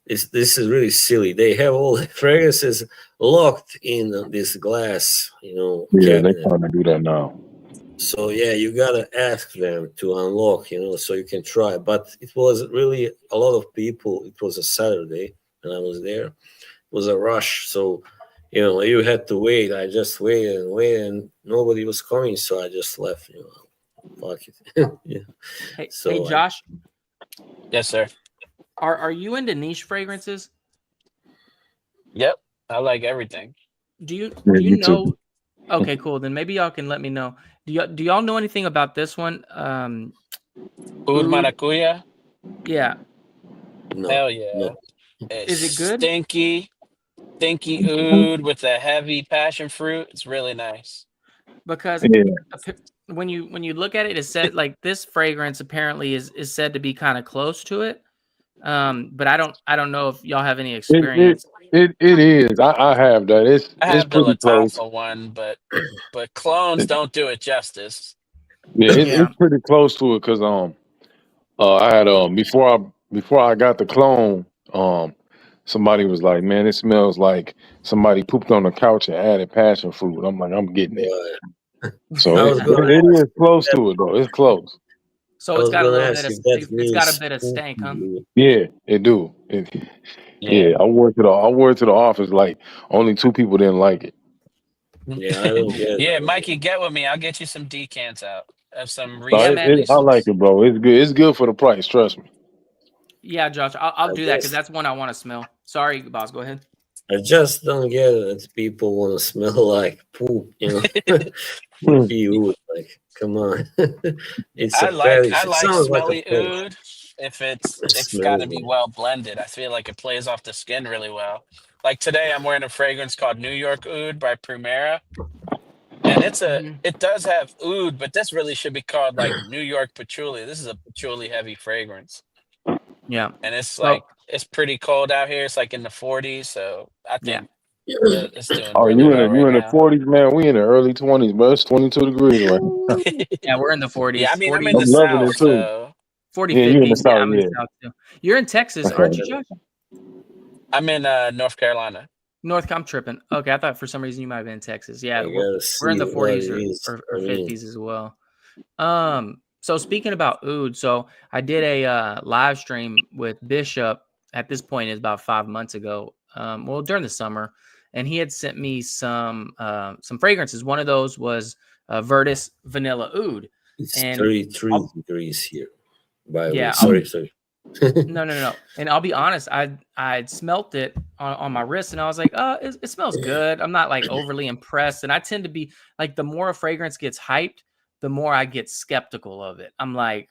This is really silly. They have all the fragrances locked in this glass, Yeah, they cabinet. trying to do that now. So yeah, you gotta ask them to unlock, so you can try. But it was really a lot of people. It was a Saturday, and I was there. It was a rush, so you had to wait. I just waited and waited, and nobody was coming, so I just left. Fuck it. Yeah. Hey, So Josh, Yes, sir. are you into niche fragrances? Yep. I like everything. Do you Yeah, do you me too. know? Okay, cool. Then maybe y'all can let me know. Do y'all know anything about this one? Oud Oud? Maracuya? Yeah. no, Hell yeah. no. It's Is it good? stinky oud with a heavy passion fruit. It's really nice. Because Yeah. when you look at it, it said like this fragrance apparently is said to be kind of close to it. But I don't know if y'all have any experience. It is. I have that. I It's have the pretty close. Latafa one, but clones don't do it justice. Yeah, Yeah. it's pretty close to it because I had before I got the clone, somebody was like, "Man, it smells like somebody pooped on the couch and added passion fruit." I'm like, "I'm getting it." So I it, was gonna it ask is close that. to it though. It's close. So I it's was got a gonna little ask bit of if that it's got a means bit of stank, huh? Yeah, it do. Yeah. I wore it to the office. Like only 2 people didn't like it. Yeah, I don't get it. Yeah, Mikey, get with me. I'll get you some decants out of some So Yeah, recent man. I like releases. it, bro. It's good. It's good for the price. Trust me. Yeah, Josh, I'll I do that because guess that's one I want to smell. Sorry, boss. Go ahead. I just don't get it that people want to smell like poop, poopy oud. Like, come on, it's a I fetish. It like sounds like a smelly fetish. oud if It it's got to smells be good. well blended. I feel like it plays off the skin really well. Like today, I'm wearing a fragrance called New York Oud by Primera, and Mhm. it does have oud, but this really should be called like New York Patchouli. This is a patchouli heavy fragrance, Yeah. and it's Well, like it's pretty cold out here. It's like in the 40s, so I yeah. think it's doing Oh, really well you right in the now. 40s, man? We in the early 20s, bro. It's 22 degrees right now. Yeah, we're in the Yeah, I 40s. mean I'm 40, in the I'm loving South, it too. so 40, Yeah, you in the 50s. Yeah, south, I'm in the yeah. South too. You're in Texas, aren't Okay. you, Josh? I'm in North Carolina. I'm tripping. Okay, I thought for some reason you might have been in Texas. Yeah, I gotta we're in the see what 40s it is. or 50s as well. So speaking about oud, so I did a live stream with Bishop. At this point, it's about 5 months ago. Well, during the summer, and he had sent me some fragrances. One of those was Virtus Vanilla Oud, It's and 33 degrees here. By the way, yeah, sorry. no. And I'll be honest, I'd smelt it on my wrist, and I was like, it smells good. I'm not like overly impressed, and I tend to be like, the more a fragrance gets hyped, the more I get skeptical of it. I'm like,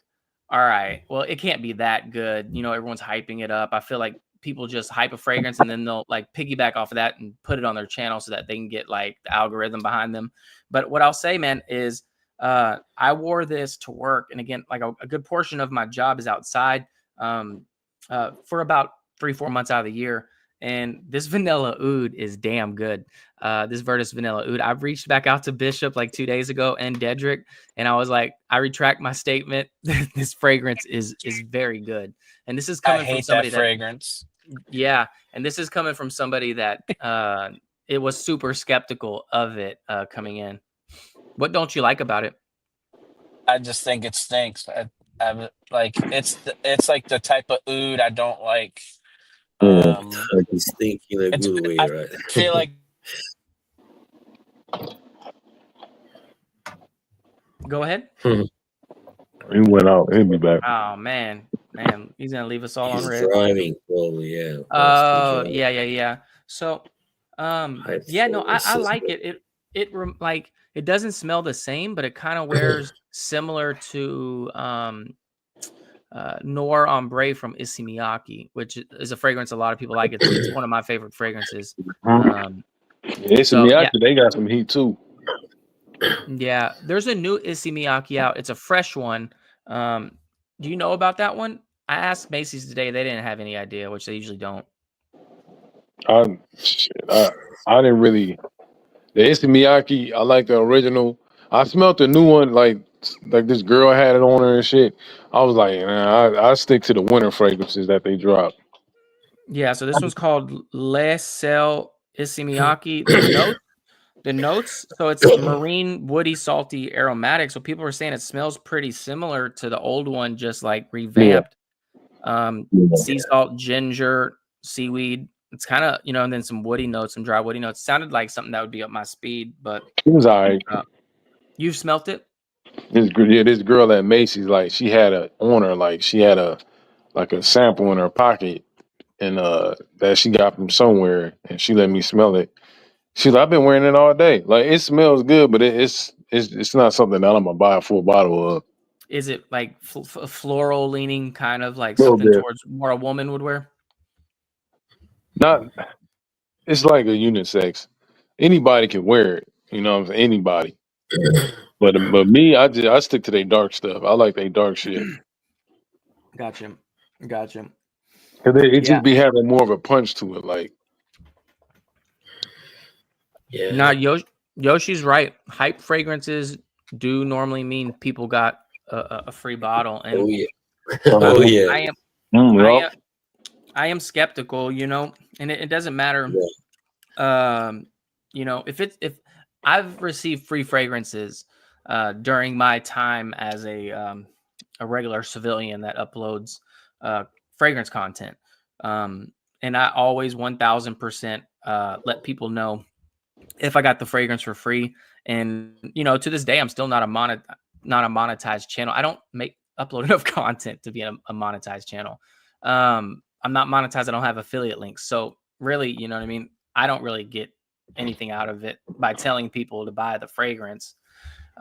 all right, well, it can't be that good. You know, everyone's hyping it up. I feel like people just hype a fragrance and then they'll like piggyback off of that and put it on their channel so that they can get like the algorithm behind them. But what I'll say, man, is I wore this to work, and again, like a good portion of my job is outside. For about 3-4 months out of the year. And this Vanilla Oud is damn good. This Virtus Vanilla Oud. I've reached back out to Bishop like 2 days ago and Dedrick, and I was like, I retract my statement. This fragrance is very good. And this is I coming from hate somebody that fragrance. yeah, and this is coming from somebody that it was super skeptical of it coming in. What don't you like about it? I just think it stinks. I like it's like the type of oud I don't like. Like it's thinking a It's good way, I right? feel like Go ahead. He went out. He'll be back. Oh man, he's gonna leave us all on He's red. driving, probably, yeah. Oh, yeah. So, Hype yeah, no, I fragrance. like it. Like, it doesn't smell the same, but it kind of wears similar to Noir Ombre from Issey Miyake, which is a fragrance a lot of people like. It's one of my favorite fragrances. It's So yeah, Miyake. They got some heat too. yeah. There's a new Issey Miyake out. It's a fresh one. Do you know about that one? I asked Macy's today. They didn't have any idea, which they usually don't. I didn't really. The Issey Miyake, I like the original. I smelled the new one, like this girl had it on her and shit. I was like, nah, I stick to the winter fragrances that they drop. Yeah, so this one's called Le Sel Issey Miyake. The notes, so it's marine, woody, salty, aromatic. So people are saying it smells pretty similar to the old one, just like revamped. Sea salt, ginger, seaweed. It's kind of, and then some woody notes, some dry woody notes. Sounded like something that would be up my speed, but It was alright. You've smelt it? This girl at Macy's, like she had a on her, like she had a sample in her pocket, and that she got from somewhere, and she let me smell it. She's like, I've been wearing it all day. Like it smells good, but it's not something that I'm gonna buy a full bottle of. Is it like floral leaning, kind of like Little something bit. towards more a woman would wear? Not. It's like a unisex. Anybody can wear it. You know what I'm saying? Anybody. But me, I stick to their dark stuff. I like their dark shit. Gotcha. Cause it just be having more of a punch to it. Like, Yeah. Nah, Yoshi's right. Hype fragrances do normally mean people got a free bottle, and Oh yeah. Oh yeah. I am skeptical, and it doesn't matter. If I've received free fragrances during my time as a regular civilian that uploads fragrance content, and I always 1000% let people know if I got the fragrance for free. And to this day, I'm still not a monetized channel. I don't upload enough content to be a monetized channel. I'm not monetized. I don't have affiliate links. So really, you know what I mean? I don't really get anything out of it by telling people to buy the fragrance.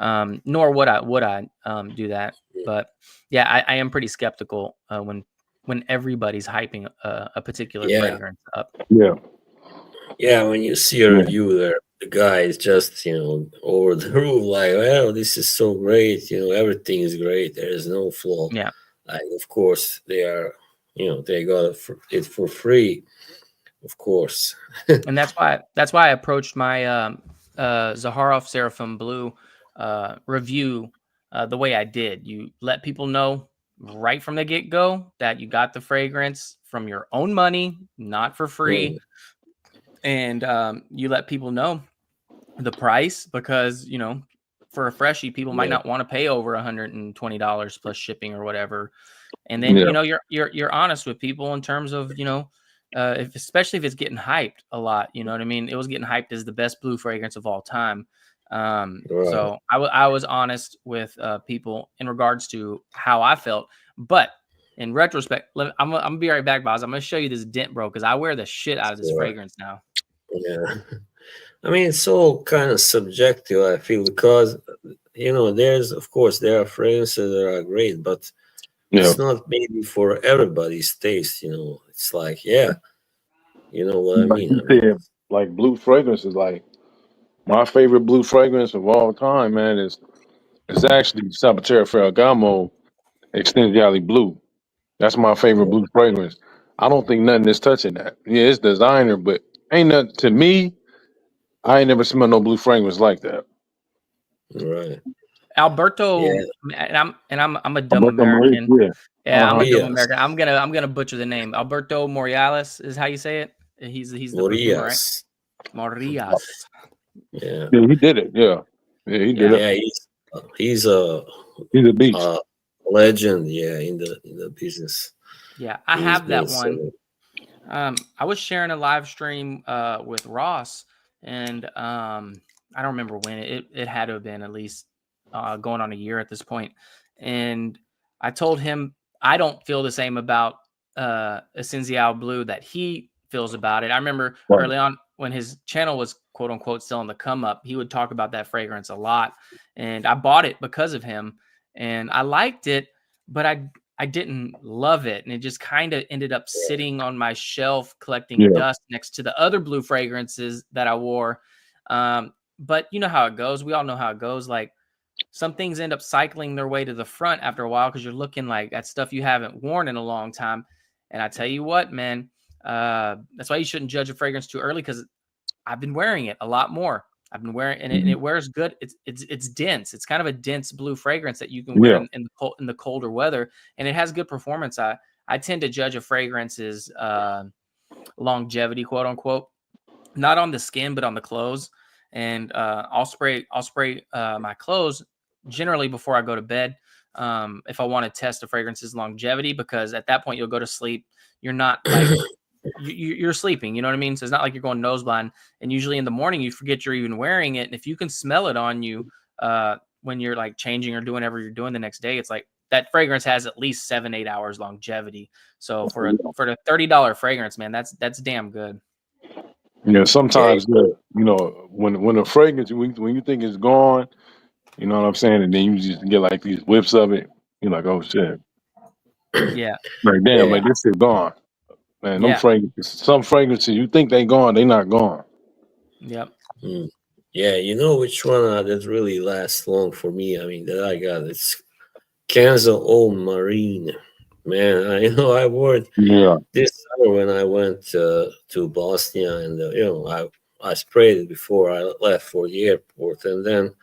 Nor would I do that. But yeah, I am pretty skeptical when everybody's hyping a particular fragrance up. Yeah, when you see a review there, the guy is just, over the roof, like, well, this is so great, everything is great, there is no flaw. Yeah. Like, of course, they are, they got it for free, of course. And that's why I approached my Zaharoff Seraphim Blue review the way I did. You let people know right from the get-go that you got the fragrance from your own money, not for free. and you let people know the price, because for a freshie, people might Yeah. not want to pay over $120 plus shipping or whatever. And then Yeah. you're honest with people in terms of especially if it's getting hyped a lot. You know what I mean? It was getting hyped as the best blue fragrance of all time. Right. So I was honest with people in regards to how I felt. But in retrospect, I'm gonna be right back, boss. I'm gonna show you this dent, bro, because I wear the shit out of this Sure. fragrance now. Yeah. I mean, it's all kind of subjective, I feel, because of course there are fragrances that are great, but Yeah. it's not maybe for everybody's taste. It's like, yeah, you know what I Like mean. you said, like blue fragrance is like my favorite blue fragrance of all time, man. It's actually Sabotera Ferragamo Extensiale Blue. That's my favorite blue fragrance. I don't think nothing is touching that. Yeah, it's designer, but ain't nothing to me. I ain't never smelled no blue fragrance like that. Right. Alberto, Yeah. and I'm a dumb Alberto American. Morillo, Yeah, I'm a dumb Morillas. American. I'm gonna butcher the name. Alberto Morales is how you say it. He's the perfumer, right? Morillas. Morillas. Yeah. Yeah, he did it. Yeah, he did it. Yeah. He's a He's a beast. legend. Yeah, in the business. Yeah, I He's have that been one. so- I was sharing a live stream with Ross, and I don't remember when it had to have been at least going on a year at this point. And I told him I don't feel the same about Essenzial Blue that he feels about it. I remember Right. early on when his channel was quote unquote still on the come up, he would talk about that fragrance a lot, and I bought it because of him, and I liked it, but I didn't love it, and it just kind of ended up sitting on my shelf collecting Yeah. dust next to the other blue fragrances that I wore. But you know how it goes. We all know how it goes. Like some things end up cycling their way to the front after a while because you're looking like at stuff you haven't worn in a long time. And I tell you what, man, that's why you shouldn't judge a fragrance too early, because I've been wearing it a lot more. I've been wearing and it wears good. It's dense. It's kind of a dense blue fragrance that you can wear in the colder weather, and it has good performance. I tend to judge a fragrance's longevity, quote unquote, not on the skin but on the clothes. And I'll spray my clothes generally before I go to bed if I want to test a fragrance's longevity, because at that point you'll go to sleep. You're not like you're sleeping, you know what I mean? So it's not like you're going nose blind, and usually in the morning you forget you're even wearing it. And if you can smell it on you when you're like changing or doing whatever you're doing the next day, it's like that fragrance has at least 7-8 hours longevity. So for the $30 fragrance, man, that's damn good. Yeah, sometimes when a fragrance when you think it's gone, you know what I'm saying, and then you just get like these whiffs of it, you're like, oh shit. Yeah. Like damn, like this shit gone. Man, some fragrances you think they gone, they not gone. Yep. Yeah, you know which one that really lasts long for me? I mean, that I got, it's Kenzo Eau Marine. Man, I wore it this summer when I went to Bosnia, and I sprayed it before I left for the airport, and then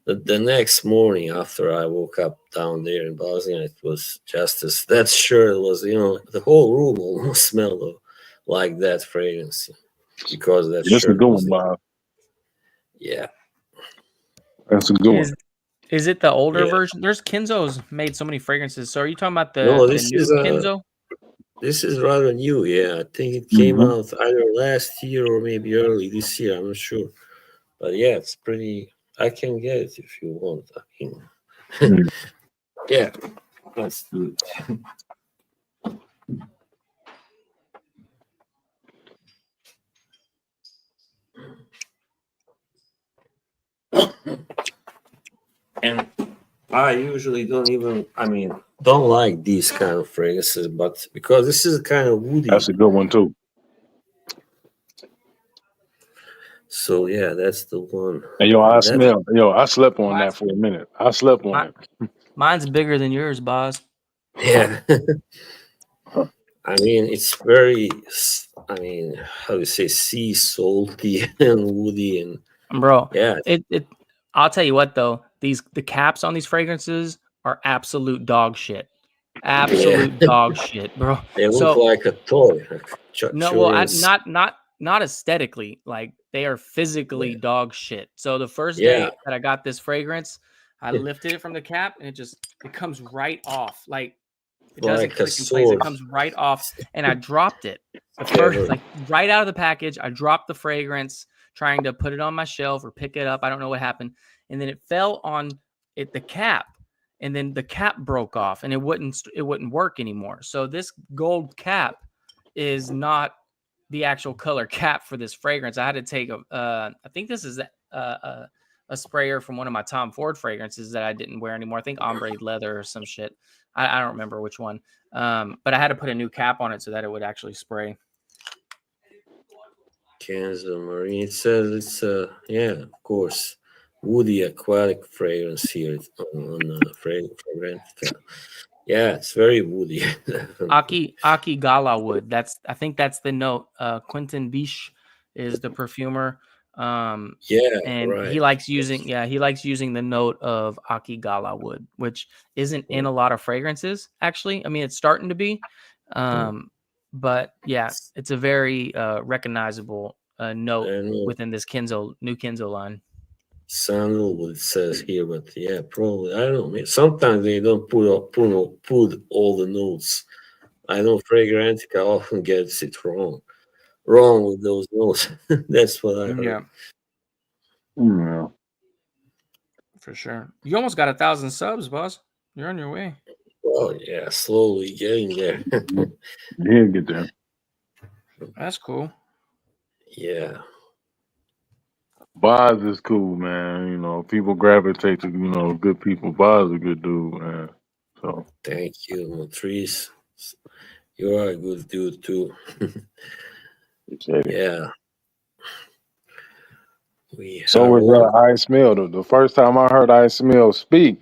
the next morning after I woke up down there in Bosnia, it was just as that shirt was, the whole room almost smelled like that fragrance because that That's shirt a good was one, Bob. Yeah. That's a good one. Is it the older version? There's Kenzo's made so many fragrances. So are you talking about the new Kenzo? This is rather new, yeah. I think it came out either last year or maybe early this year. I'm not sure. But yeah, it's pretty. I can get it if you want. I mean, yeah, let's do it. And I usually don't like these kind of fragrances, but because this is kind of woody. That's a good one too. So yeah, that's the one. And I slept on that for a minute. I slept on it. Mine's bigger than yours, boss. Yeah. I mean, it's very, how do you say, sea salty and woody, and bro. Yeah. I'll tell you what though, the caps on these fragrances are absolute dog shit. Absolute dog shit, bro. They look like a toy. Not not aesthetically, like they are physically dog shit. So the first Yeah. day that I got this fragrance, I lifted it from the cap and it comes right off. Like it doesn't Like a click in place. It sword. comes right off. And I dropped it. The Ever. first, like right out of the package, I dropped the fragrance, trying to put it on my shelf or pick it up. I don't know what happened. And then it fell on the cap. And then the cap broke off and it wouldn't work anymore. So this gold cap is not the actual color cap for this fragrance. I had to take I think this is a sprayer from one of my Tom Ford fragrances that I didn't wear anymore. I think ombre leather or some shit. I don't remember which one. But I had to put a new cap on it so that it would actually spray. Kansas Marine. It says it's yeah, of course, woody aquatic fragrance here on fragrance. Yeah, it's very woody. Aki Gala wood. I think that's the note. Quentin Biche is the perfumer. Yeah, and right. he likes using the note of Aki Gala wood, which isn't in a lot of fragrances. Actually, I mean it's starting to be, but yeah, it's a very recognizable note within this new Kenzo line. Sandalwood, it says here, but yeah, probably I don't know. Sometimes they don't put all the notes. I know Fragrantica often gets it wrong with those notes. That's what I heard. Yeah. For sure. You almost got 1,000 subs, boss. You're on your way. Well, yeah, slowly getting there. Yeah, get there. That's cool. Yeah. Boz is cool, man. You know, people gravitate to, good people. Boz is a good dude, man. So thank you, Matrice. You are a good dude too. Yeah. So was I Smell. The first time I heard I Smell speak,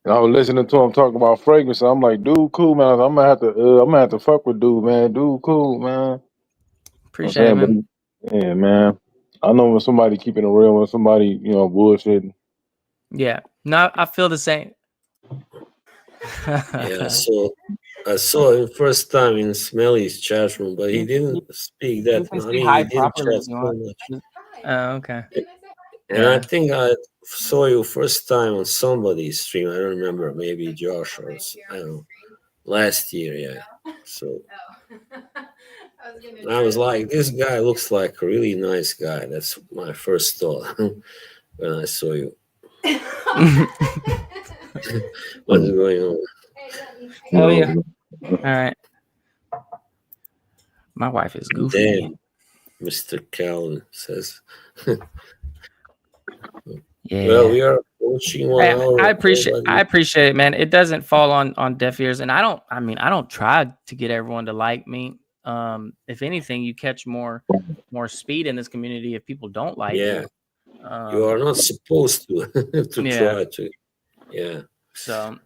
and I was listening to him talk about fragrance. I'm like, dude, cool, man. I'm gonna have to fuck with dude, man. Dude, cool, man. Appreciate it, man. Yeah, man. I know when somebody keeping it real, when somebody, bullshitting. Yeah. No, I feel the same. Yeah, so I saw him first time in Smelly's chat room, but he didn't speak that much. I mean, he didn't chat so much. Oh, okay. And I think I saw you first time on somebody's stream. I don't remember, maybe Josh or I don't know, last year. Yeah. So I was like, this guy looks like a really nice guy. That's my first thought when I saw you. What's going on? Oh yeah. All right. My wife is goofy. Damn, Mr. Calvin says. Yeah. Well, we are approaching 1 hour. I appreciate it, man. It doesn't fall on deaf ears, and I don't try to get everyone to like me. If anything, you catch more speed in this community if people don't like you. You are not supposed to try to. Yeah. So.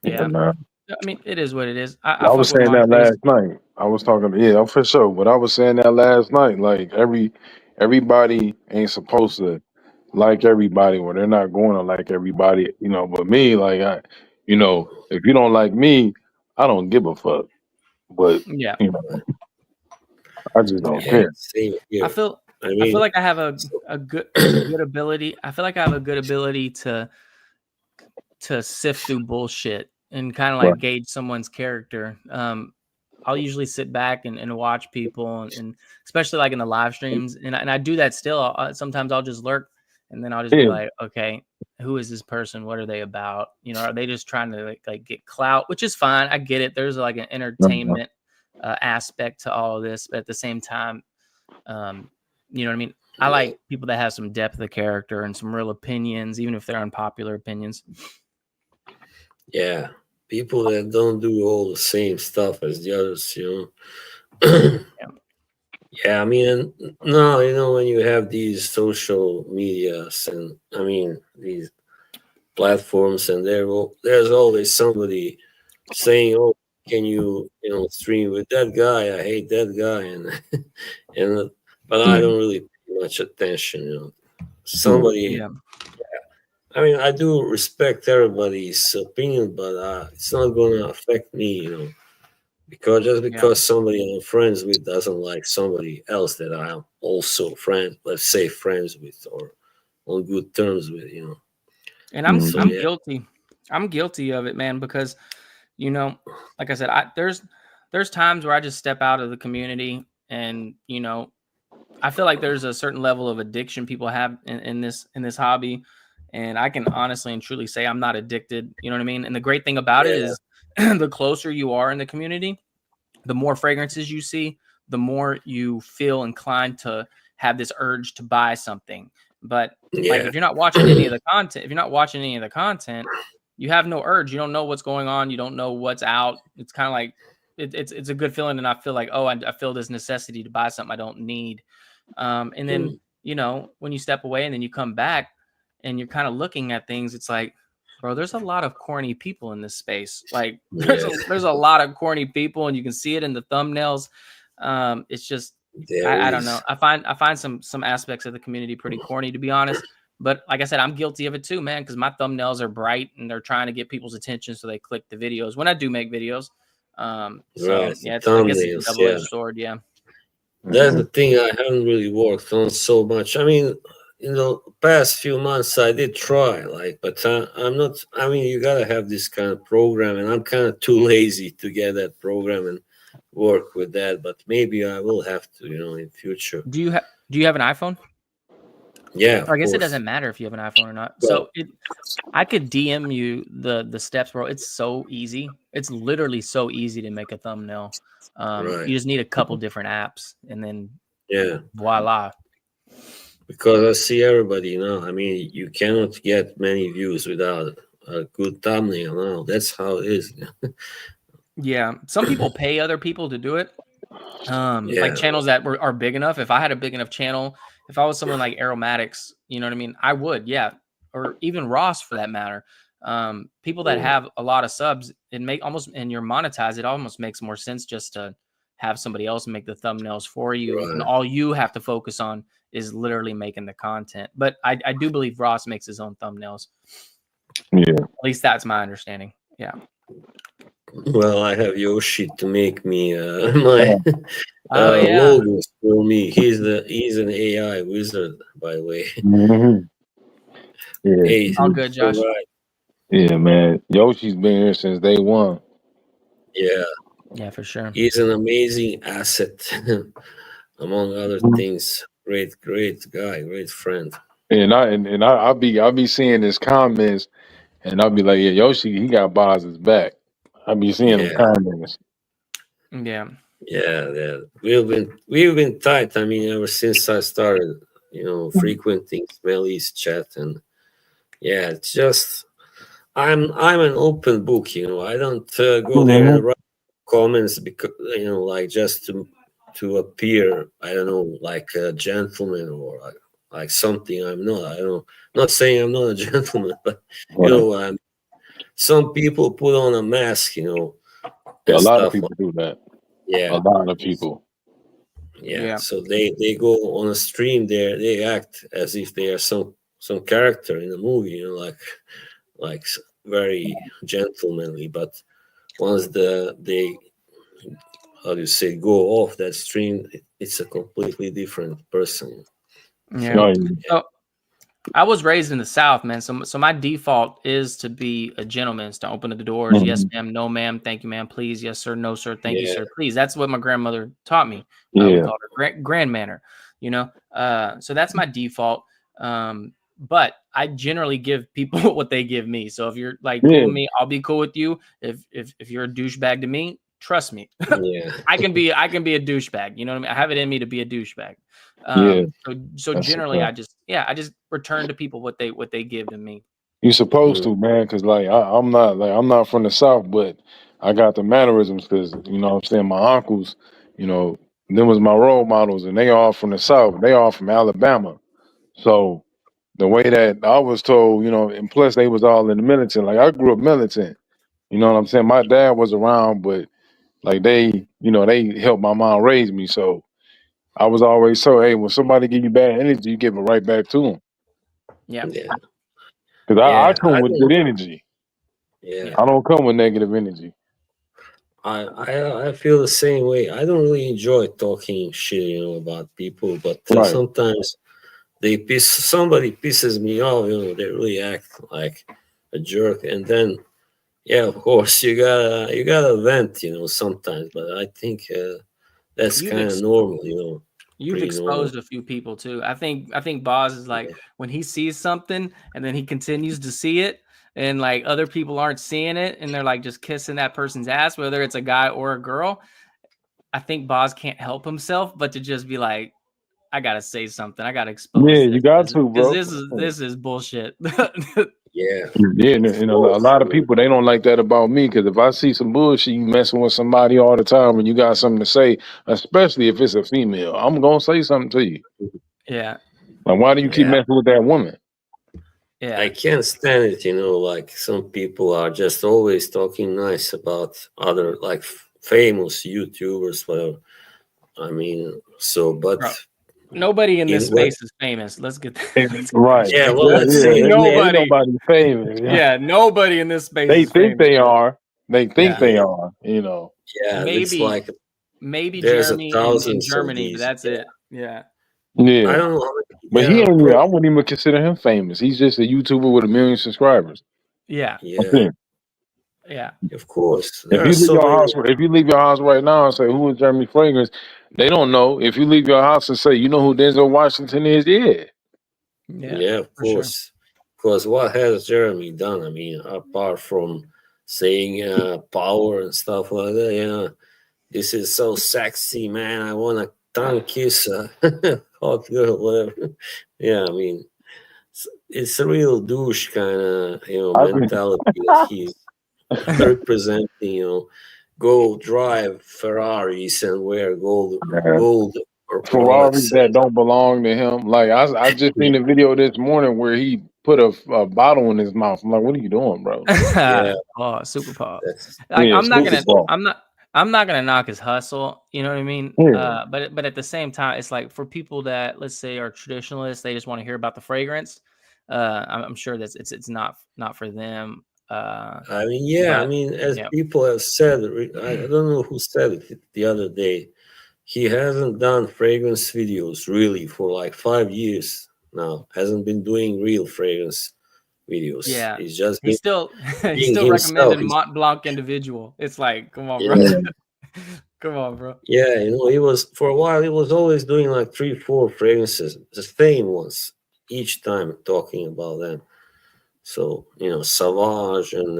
Yeah. I mean, it is what it is. I was saying that last night. I was talking, for sure. But I was saying that last night. Like everybody ain't supposed to like everybody, or they're not going to like everybody. But me, like if you don't like me, I don't give a fuck. But I just don't care. Same here. I feel like I have a good ability. I feel like I have a good ability to sift through bullshit and kind of like gauge someone's character. I'll usually sit back and watch people, and especially like in the live streams, and I do that still. Sometimes I'll just lurk, and then I'll just be like, okay, who is this person? What are they about? Are they just trying to like get clout? Which is fine. I get it. There's like an entertainment aspect to all of this, but at the same time, you know what I mean? I like people that have some depth of character and some real opinions, even if they're unpopular opinions. Yeah, people that don't do all the same stuff as the others, Yeah, I mean, no, when you have these social medias and these platforms, and there's always somebody saying, "Oh, can you stream with that guy? I hate that guy," and but I don't really pay much attention. Somebody. I do respect everybody's opinion, but it's not going to affect me, Just Yeah. because somebody I'm friends with doesn't like somebody else that I'm also let's say friends with or on good terms with, And I'm So I'm yeah, guilty. I'm guilty of it, man, because you know, like I said, there's times where I just step out of the community and, I feel like there's a certain level of addiction people have in this hobby. And I can honestly and truly say I'm not addicted. You know what I mean? And the great thing about it yeah, is the closer you are in the community, the more fragrances you see, the more you feel inclined to have this urge to buy something. But like yeah, if you're not watching any of the content, you have no urge. You don't know what's going on. You don't know what's out. It's kind of like it's a good feeling, and I feel like, oh, I feel this necessity to buy something I don't need. And then Mm, when you step away and then you come back and you're kind of looking at things, it's like, bro, there's a lot of corny people in this space. Like yeah, there's a lot of corny people, and you can see it in the thumbnails. It's just there I don't know. is. I find some aspects of the community pretty corny, to be honest. But like I said, I'm guilty of it too, man, because my thumbnails are bright and they're trying to get people's attention, so they click the videos when I do make videos. So Right, the yeah, I guess it's a thumbnails, double yeah. edged sword. Yeah. That's the thing I haven't really worked on so much. I mean, in the past few months, I did try, but I'm not. I mean, you gotta have this kind of program, and I'm kind of too lazy to get that program and work with that. But maybe I will have to, in future. Do you have an iPhone? Yeah, Or of I guess it course. doesn't matter if you have an iPhone or not. Well, So I could DM you the steps, bro. It's so easy. It's literally so easy to make a thumbnail. right. You just need a couple different apps, and then Yeah, voila. because I see everybody, I mean, you cannot get many views without a good thumbnail. No, that's how it is. Yeah, some people pay other people to do it. Like Yeah, channels that are big enough. If I had a big enough channel, if I was someone like Aromatics, you know what I mean, I would, yeah, or even Ross for that matter. People that mm, have a lot of subs, and you're monetized, it almost makes more sense just to have somebody else make the thumbnails for you, and right. all you have to focus on is literally making the content. But I do believe Ross makes his own thumbnails. Yeah. At least that's my understanding. Yeah. Well, I have Yoshi to make me my Oh yeah. logos for me. He's an AI wizard, by the way. Hmm. Yeah. Hey, All good, Josh. right. Yeah, man. Yoshi's been here since day one. Yeah, Yeah, for sure. he's an amazing asset, among other things. Great, great guy, great friend. I'll be seeing his comments, and I'll be like, yeah, Yoshi, he got Boz's back. I'll be seeing them Yeah, comments. Yeah. yeah. We've been tight. I mean, ever since I started, frequenting Smelly's chat, and yeah, it's just I'm an open book. I don't go there Hmm. and write comments because like just to appear. I don't know, like a gentleman or like something I'm not. I don't. Not saying I'm not a gentleman, but Right. some people put on a mask, Yeah, and a lot of stuff people like do that. yeah, A lot of people. yeah. Yeah. So they go on a stream there. They act as if they are some character in a movie, very gentlemanly. But once they how do you say go off that stream, it's a completely different person. Yeah. No, So I was raised in the South, man. So my default is to be a gentleman, is to open the doors. Yes, mhm. ma'am. No, ma'am. Thank you, ma'am. Please. Yes, sir. No, sir. Thank you, Yeah, sir. Please. That's what my grandmother taught me. We Yeah. called her grand manner. So that's my default. But I generally give people what they give me. So if you're like cool Yeah. with me, I'll be cool with you. If you're a douchebag to me, trust me, yeah, I can be a douchebag. You know what I mean? I have it in me to be a douchebag. Yeah. So That's a generally, fact. I just return to people what they give to me. You're supposed mm, to, man, because I'm not from the South, but I got the mannerisms because what I'm saying, my uncles, you know, them was my role models, and they all from the South. They all from Alabama. So the way that I was told, and plus they was all in the militant. Like I grew up militant. You know what I'm saying? My dad was around, but like they helped my mom raise me. So I was always so, hey, when somebody give you bad energy, you give it right back to them. Yeah, yeah, Because I yeah. come with good energy. Yeah. yeah, I don't come with negative energy. I feel the same way. I don't really enjoy talking shit, about people, but Right. sometimes somebody pisses me off. They really act like a jerk, and then yeah, of course you gotta vent, sometimes. But I think that's You've kind of ex- normal, you've pretty normal. exposed a few people too. I think Boz is like when he sees something and then he continues to see it, and like other people aren't seeing it, and they're like just kissing that person's ass, whether it's a guy or a girl. I think Boz can't help himself but to just be like, I gotta say something. I gotta expose Yeah, this you got to, because bro. this is bullshit. Yeah, Yeah, and, of and a course. lot of people, they don't like that about me, because if I see some bullshit, you messing with somebody all the time and you got something to say, especially if it's a female, I'm gonna say something to you. Yeah, Like, why do you keep Yeah, messing with that woman? I yeah, can't stand it. Like some people are just always talking nice about other like famous YouTubers, whatever. I mean, but bro. Nobody in this in what? space is famous. Let's get let's get that Right. Yeah, straight. well, Yeah, let's yeah. say, Ain't Nobody. nobody famous. Yeah. Yeah, nobody in this space They is think famous, they bro. are. They think Yeah, they yeah, are. yeah. It's maybe like there's a Jeremy in thousands of Germany, but these. that's Yeah, it. Yeah, I Yeah. don't know. But he Yeah, ain't real. bro. I wouldn't even consider him famous. He's just a YouTuber with 1 million subscribers. yeah, That's Yeah, it. yeah. of course. If There are you leave so your many. house, if you leave your house right now and say, "Who is Jeremy Fragrance?" They don't know. If you leave your house and say, "You know who Denzel Washington is?" Yeah. Yeah, Yeah, of for sure. course. Because what has Jeremy done? I mean, apart from saying power and stuff like that, this is so sexy, man. I want to tongue kiss a hot girl, whatever. Yeah, I mean, it's a real douche kind of I think. mentality that he's representing. Go drive Ferraris and wear gold or Ferraris products. that don't belong to him. Like I just seen a video this morning where he put a bottle in his mouth. I'm like, what are you doing, bro? Yeah, Oh, super pop. that's Like Yeah, super ball. I'm not gonna knock his hustle. You know what I mean? Yeah, But at the same time, it's like for people that let's say are traditionalists, they just want to hear about the fragrance. I'm sure that it's not for them. I mean, yeah, I But mean, as yeah, people have said, I don't know who said it the other day. He hasn't done fragrance videos really for like 5 years now. Hasn't been doing real fragrance videos. yeah, He's just he's been still he's being still himself. recommending Mont Blanc individual. It's like, come on, bro. Yeah, Come on, bro. yeah. He was for a while. He was always doing like 3, 4 fragrances, the same ones each time, talking about them. So Savage and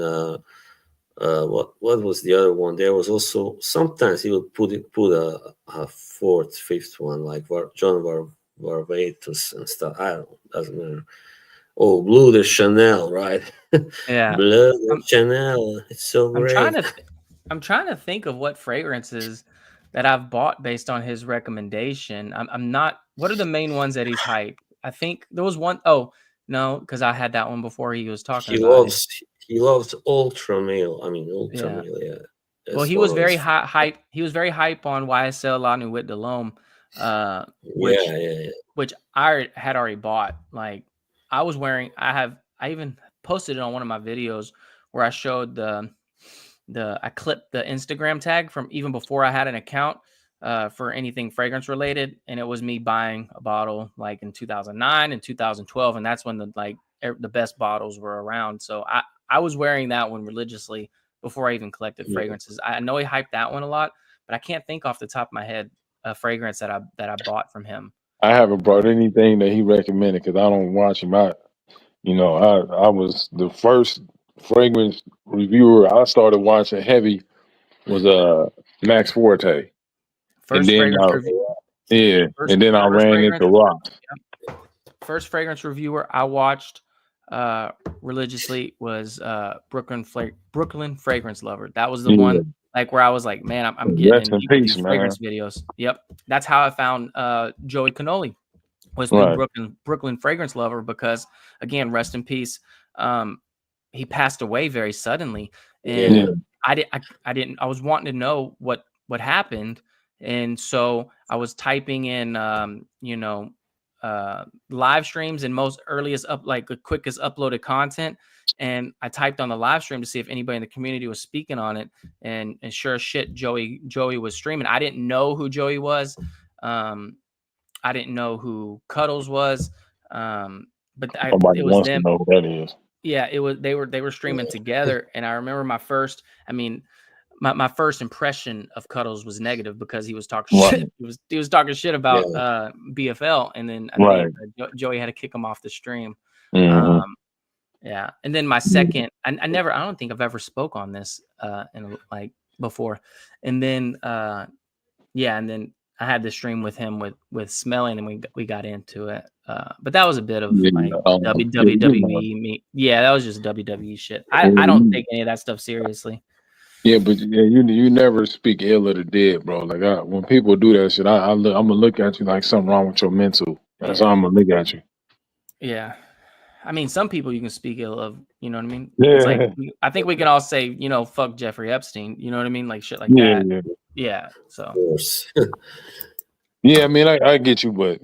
what was the other one? There was also sometimes he would put a fourth, fifth one like John Varvatos and stuff. I don't know, doesn't matter. Oh, Blue de Chanel, right? Yeah. Bleu de I'm Chanel. It's so I'm trying great. to I'm trying to think of what fragrances that I've bought based on his recommendation. I'm not. What are the main ones that he's hyped? I think there was one oh no, because I had that one before he was talking He about it. loves he loves ultra male. I mean ultra Yeah. male. Yeah, Well, that's he one was of his. very hype. He was very hype on YSL La Nuit de l'Homme, which Yeah, yeah, yeah. I had already bought. Like I was wearing. I even posted it on one of my videos where I showed I clipped the Instagram tag from even before I had an account for anything fragrance related, and it was me buying a bottle like in 2009 and 2012, and that's when the best bottles were around. So I was wearing that one religiously before I even collected Yeah. fragrances. I know he hyped that one a lot, but I can't think off the top of my head a fragrance that I bought from him. I haven't brought anything that he recommended because I don't watch him. I was the first fragrance reviewer I started watching heavy was Max Forte, and First then fragrance review. and then I First ran fragrance. into Ross. First fragrance reviewer I watched religiously was Brooklyn Fragrance Lover. That was the Yeah, one like where I was like, man, I'm getting rest in in deep with peace, these man. fragrance videos. Yep. That's how I found Joey Cannoli was through Right. Brooklyn Fragrance Lover because again, rest in peace. He passed away very suddenly, and Yeah. I was wanting to know what happened, and so I was typing in live streams and most earliest like the quickest uploaded content. And I typed on the live stream to see if anybody in the community was speaking on it. And sure as shit, Joey was streaming. I didn't know who Joey was. I didn't know who Cuddles was. But Nobody it was wants them. to know who that is. Yeah, it was they were streaming together. And I remember my first impression of Cuddles was negative because he was talking shit. He was talking shit about BFL, and then I think Joey had to kick him off the stream. Mm-hmm. Yeah, and then my second, I don't think I've ever spoke on this like before, and then and then I had the stream with him with Smelling, and we got into it. But that was a bit of like WWE. Yeah, that was just WWE shit. I don't take any of that stuff seriously. Yeah, but you never speak ill of the dead, bro. Like when people do that shit, I'm gonna look at you like something wrong with your mental. That's how I'm gonna look at you. Yeah, I mean, some people you can speak ill of. You know what I mean? Yeah. It's like I think we can all say, fuck Jeffrey Epstein. You know what I mean? Like shit like that. Yeah. So. Of course. Yeah, I mean, I get you, but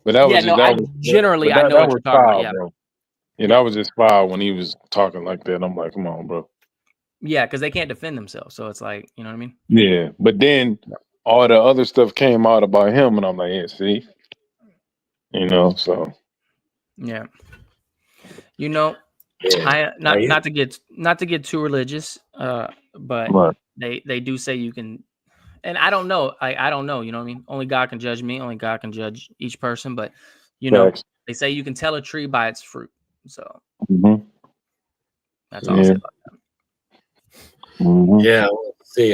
but that was generally I know what you're talking about. Yeah. Bro. Yeah, that was just foul when he was talking like that. I'm like, come on, bro. Yeah, because they can't defend themselves. So it's like, you know what I mean? Yeah, but then all the other stuff came out about him, and I'm like, yeah, see, so. Yeah. I not to get too religious, but Right. they do say you can, and I don't know. I don't know. You know what I mean? Only God can judge me. Only God can judge each person. But Facts. they say you can tell a tree by its fruit. So that's all I'll say about that. Mm-hmm. Yeah,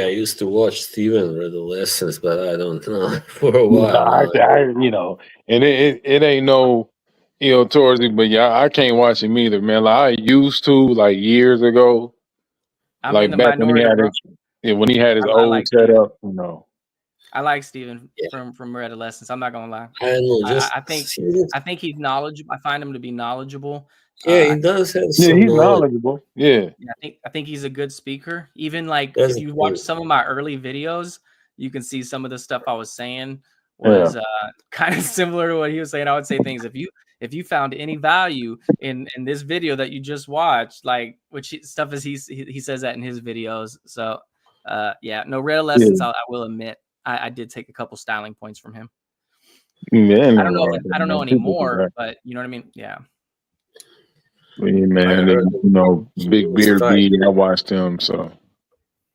I used to watch Steven read the lessons, but I don't know for a while. And it ain't no, towards it, but yeah, I can't watch him either, man. Like I used to, like years ago, I'm like in the back when he had his old setup, I like Steven from Red Lessons. I'm not gonna lie. I know. I think he's knowledgeable. I find him to be knowledgeable. Yeah, he does have some he's knowledgeable. Yeah. I think he's a good speaker. Even like if you watch some of my early videos, you can see some of the stuff I was saying was kind of similar to what he was saying. I would say things if you found any value in this video that you just watched, like stuff as he says that in his videos. So no Red Lessons. I will admit I did take a couple styling points from him. Yeah, I don't know anymore, but you know what I mean? Yeah. Yeah, man, Big Beard B, I watched him, so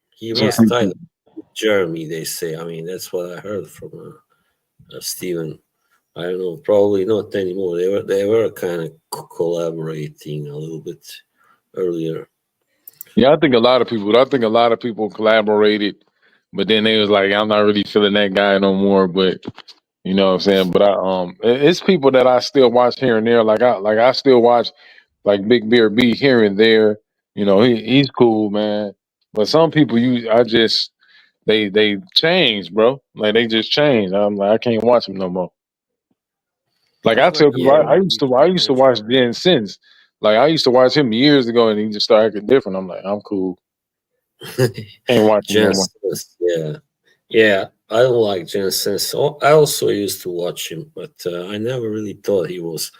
he was tight with Jeremy, they say. I mean, that's what I heard from Steven. I don't know, probably not anymore. They were kind of collaborating a little bit earlier. Yeah, I think a lot of people collaborated, but then they was like, I'm not really feeling that guy no more. But you know what I'm saying? But it's people that I still watch here and there. Like I still watch like Big Beard B here and there. He's cool, man. But some people they change, bro. Like they just change. I'm like, I can't watch them no more. Like I tell people, I used to watch Dan Sins. Like I used to watch him years ago, and he just started acting different. I'm like, I'm cool. Ain't watching no more. Yeah. I don't like Jensen. So I also used to watch him, but I never really thought he was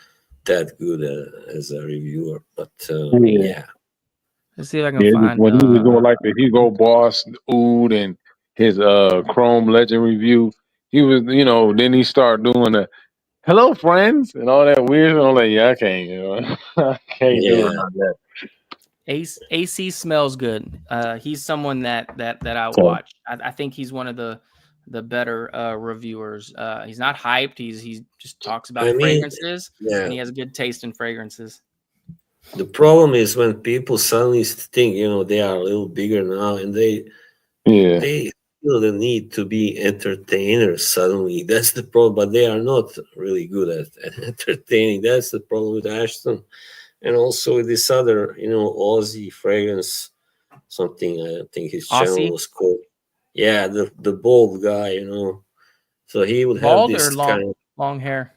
that good as a reviewer. But yeah. Let's see if I can find. When he was doing like the Hugo Boss Oud and his Chrome Legend review, he was, then he started doing the hello friends and all that weird. I'm like, yeah, I can't, I can't do it like that. AC smells good. He's someone that I watch. I think he's one of the better reviewers. He's not hyped. He just talks about fragrances, and he has good taste in fragrances. The problem is when people suddenly think, they are a little bigger now, and they feel the need to be entertainers suddenly. That's the problem. But they are not really good at entertaining. That's the problem with Ashton. And also with this other, Aussie fragrance, something, I think his channel was called. Yeah, the bald guy, So he would have this long hair.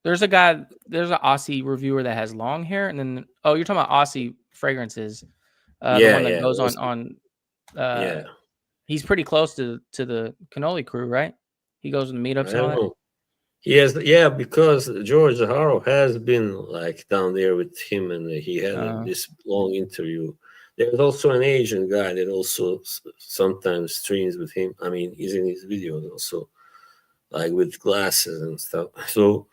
There's an Aussie reviewer that has long hair, and then you're talking about Aussie fragrances. The one that goes on. He's pretty close to the Cannoli crew, right? He goes to the meetups and all that. He has, yeah, because George Harrow has been like down there with him, and he had this long interview. There's also an Asian guy that also sometimes streams with him. I mean, he's in his videos also, like with glasses and stuff. So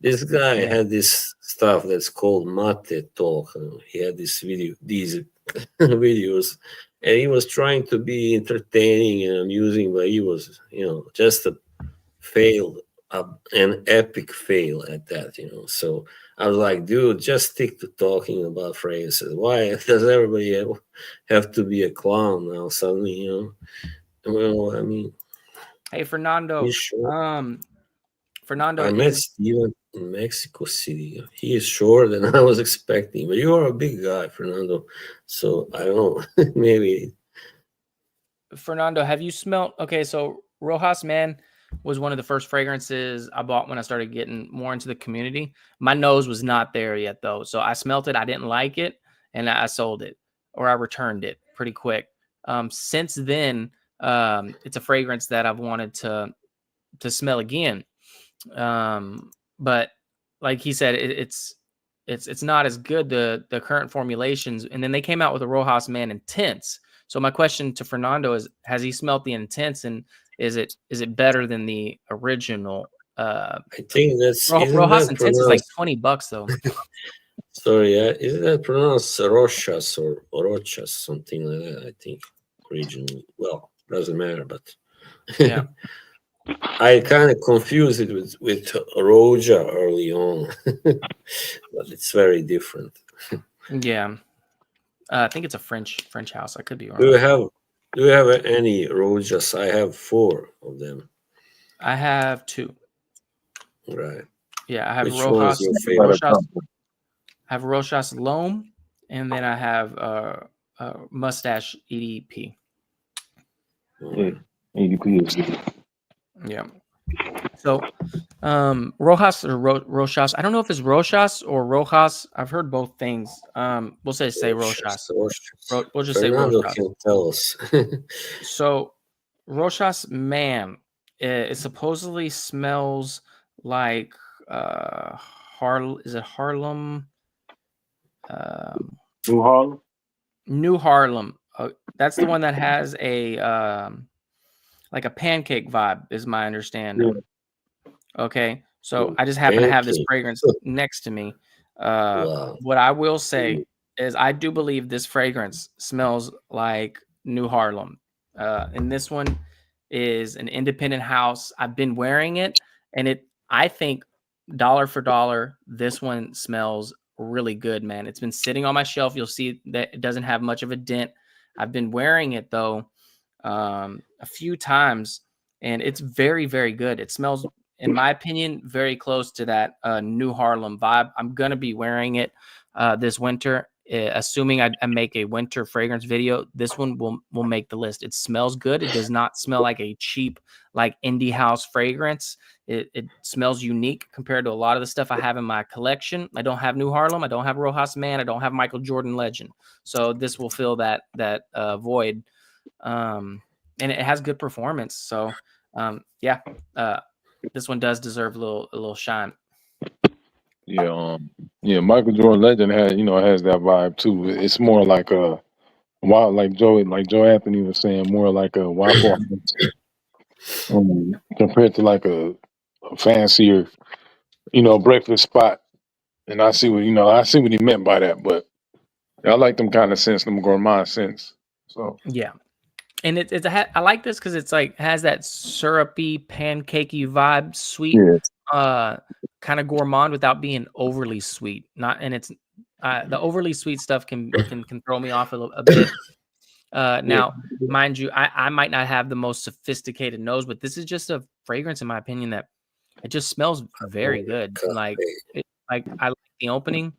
this guy had this stuff that's called Mate Talk. He had these videos, and he was trying to be entertaining and amusing, but he was, just a failed, an epic fail at that, So I was like, dude, just stick to talking about fragrances. Why does everybody have to be a clown now suddenly, Well, I mean, Hey, Fernando. Sure. Fernando, I met Steven in Mexico City. He is shorter than I was expecting, but you are a big guy, Fernando. So I don't know, maybe. Fernando, have you smelled? Okay, so Rojas Man was one of the first fragrances I bought when I started getting more into the community. My nose was not there yet, though. So I smelt it. I didn't like it, and I sold it, or I returned it pretty quick. Since then, it's a fragrance that I've wanted to smell again. But like he said, it's not as good, the current formulations. And then they came out with a Rojas Man Intense. So my question to Fernando is, has he smelt the Intense, and is it better than the original? I think that's Rojas Intense is like $20 though. Sorry, isn't that pronounced Rochas or Rochas, something like that? I think originally. Well, doesn't matter, but yeah. I kind of confused it with Roja early on, but it's very different. Yeah, I think it's a French house. I could be wrong. Do you have any Rojas? I have 4 of them. I have 2. Right. Yeah, I have Which one's your favorite? I have Rochas L'Homme, and then I have Mustache EDP. EDP is good. Yeah. So, Rojas or Rochas. I don't know if it's Rochas or Rojas. I've heard both things. We'll say Rochas. We'll just Fernando say Rochas. can tell us. So, Rochas Man, it supposedly smells like is it Harlem? New Harlem. New Harlem. That's the one that has a like a pancake vibe, is my understanding. Yeah. Okay, so I just happen to have this fragrance next to me. Wow. What I will say is I do believe this fragrance smells like New Harlem. And this one is an independent house. I've been wearing it, and I think dollar for dollar, this one smells really good, man. It's been sitting on my shelf. You'll see that it doesn't have much of a dent. I've been wearing it though a few times, and it's very, very good. It smells, in my opinion, very close to that New Harlem vibe. I'm gonna be wearing it this winter, assuming I make a winter fragrance video. This one will make the list. It smells good. It does not smell like a cheap, like indie house fragrance. It smells unique compared to a lot of the stuff I have in my collection. I don't have New Harlem. I don't have Rojas Man. I don't have Michael Jordan Legend. So this will fill that void. And it has good performance. So this one does deserve a little shine. Yeah, Michael Jordan Legend has that vibe too. It's more like a wild, like Joe Anthony was saying, more like a Waffle House compared to like a fancier, breakfast spot. And I see what he meant by that, but I like them kind of scents, them gourmand scents. So yeah. And I like this because it's like has that syrupy, pancakey vibe, sweet, kind of gourmand without being overly sweet. The overly sweet stuff can throw me off a bit. Now, mind you, I might not have the most sophisticated nose, but this is just a fragrance, in my opinion, that it just smells very good. Like I like the opening.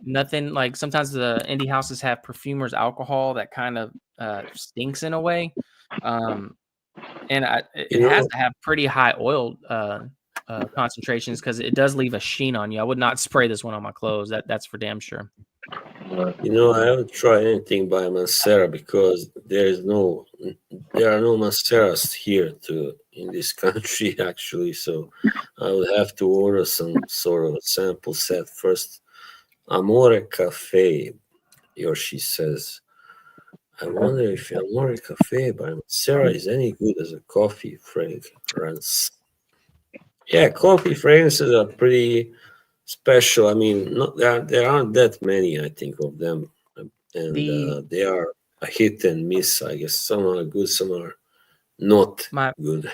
Nothing like sometimes the indie houses have perfumers alcohol that kind of stinks in a way, and it has to have pretty high oil concentrations because it does leave a sheen on you. I would not spray this one on my clothes. That's for damn sure. I haven't tried anything by Mancera because there is no there are no Maceras here in this country actually, so I would have to order some sort of a sample set first. Amore Cafe, Yoshi says. I wonder if Amore Cafe by Macera is any good as a coffee fragrance. Yeah, coffee fragrances are pretty special. I mean, there aren't that many, I think, of them, and The they are a hit and miss. I guess some are good, some are not my good.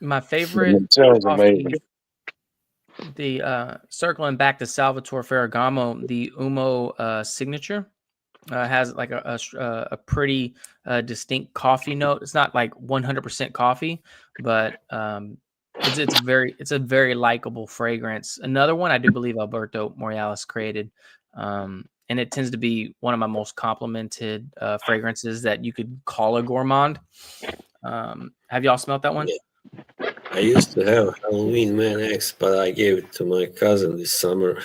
my The favorite sounds coffee, amazing. the circling back to Salvatore Ferragamo, the Umo signature has like a pretty distinct coffee note. It's not like 100% coffee, but it's a very likable fragrance. Another one I do believe Alberto Moreales created, and it tends to be one of my most complimented fragrances that you could call a gourmand. Have y'all smelled that one? Yeah. I used to have Halloween Man X, but I gave it to my cousin this summer.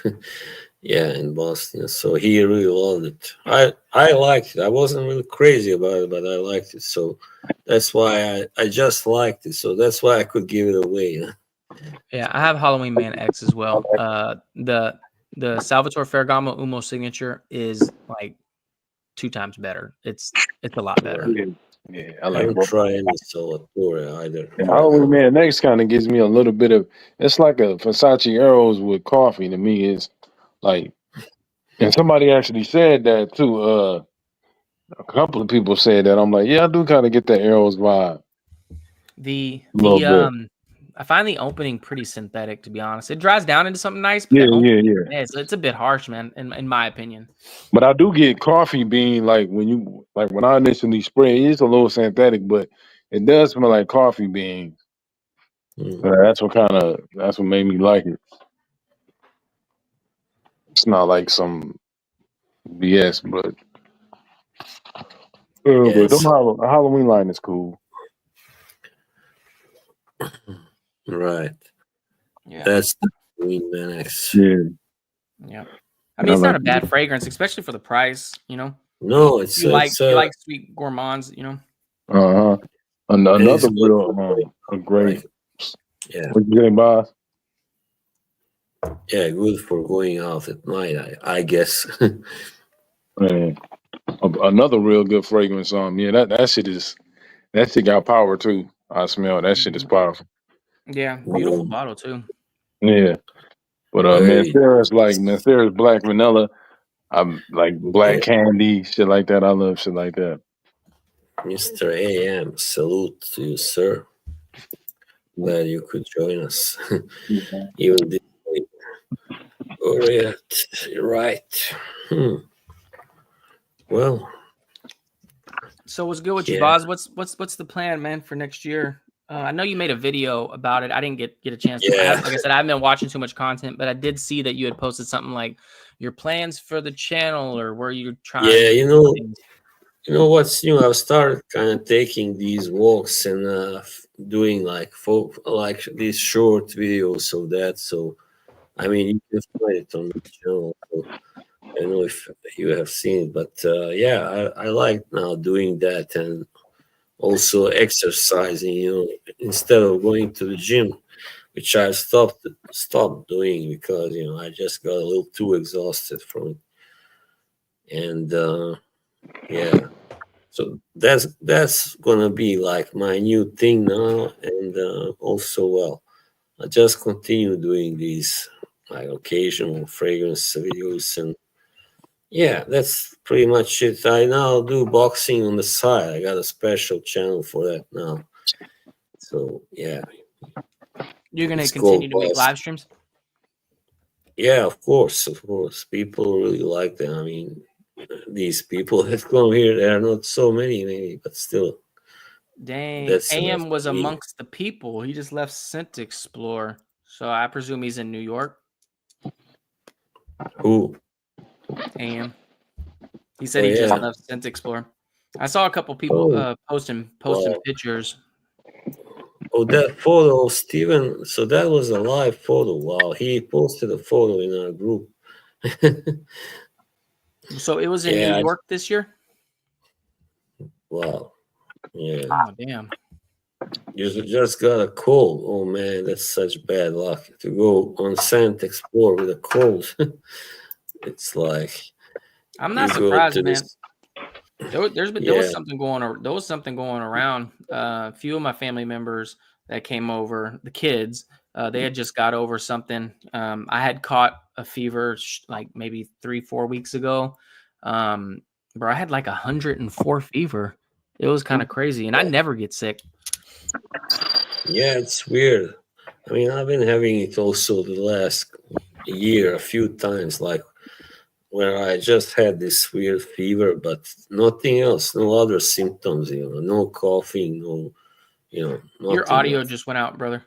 Yeah, in Boston. So he really loved it. I liked it. I wasn't really crazy about it, but I liked it. So that's why I just liked it. So that's why I could give it away. Yeah, I have Halloween Man X as well. The Salvatore Ferragamo Umo signature is like 2 times better. It's a lot better. Right. Yeah, I I like don't both. try any Salvatore either. And Halloween Man Next kind of gives me a little bit of. It's like a Versace Arrows with coffee to me. It's like, and somebody actually said that too. A couple of people said that. I'm like, yeah, I do kind of get that Arrows vibe The a little bit. I find the opening pretty synthetic, to be honest. It dries down into something nice, but Yeah, the opening, yeah. it's a bit harsh, man, in my opinion. But I do get coffee bean like when I initially spray, it's a little synthetic, but it does smell like coffee beans. Mm. That's what made me like it. It's not like some BS, but Yes, the Halloween line is cool. right. Yeah. That's the Halloween Man X. Yeah, Yeah. I mean, it's like not a bad fragrance, especially for the price, you know. No, it's You like sweet gourmands, you know. uh-huh. and it's Another good real for going, a great. like yeah, What you getting, boss? yeah, good for going out at night. I guess. Man, another real good fragrance. Yeah, that shit got power too. I smell that shit is powerful. Yeah, beautiful bottle too. Yeah, but Very, Mancera's black vanilla. I'm like black yeah, candy, shit like that. I love shit like that. Mr. AM, salute to you, sir. Glad you could join us. Even this way. Oh, yeah, right. Well, So what's good with you, yeah, Boz? What's the plan, man, for next year? I know you made a video about it. I didn't get a chance to. yeah, Like I said, I haven't been watching too much content, but I did see that you had posted something like your plans for the channel or where you're trying yeah. to do things. You know what's new? I've started kind of taking these walks and doing like these short videos of that. So I mean, you can find it on the channel. So, I don't know if you have seen it, but yeah, I like now doing that and also exercising. You know, instead of going to the gym, which I stopped doing because I just got a little too exhausted from it, and yeah. So that's gonna be like my new thing now, and also I just continue doing these like occasional fragrance videos, and yeah, that's pretty much it. I now do boxing on the side. I got a special channel for that now. So yeah, You're gonna it's continue called to make Boss. live streams. Yeah, of course, of course. People really like them. I mean, these people that come here, there are not so many, maybe, but still, Dang, that's enough AM was for me. amongst the people. He just left Scent Explore, so I presume he's in New York. Who? AM. He said Oh he just yeah. left Scent Explore. I saw a couple people Oh posting wow. pictures. Oh, that photo of Steven. So that was a live photo. Wow. He posted a photo in our group. So it was in New Yeah. York this year. Wow. Yeah. Oh damn. You just got a cold. Oh man, that's such bad luck to go on Sand Explore with a cold. It's like I'm you not go surprised, to man. this. There was Yeah, something there was something going around. A few of my family members that came over, the kids, they had just got over something. I had caught a fever like maybe 3-4 weeks ago. Bro, I had like 104 fever. It was kind of crazy, and I never get sick. yeah, it's weird. I mean, I've been having it also the last year a few times, like where I just had this weird fever, but nothing else, no other symptoms, no coughing, Your nothing audio else. just went out, brother.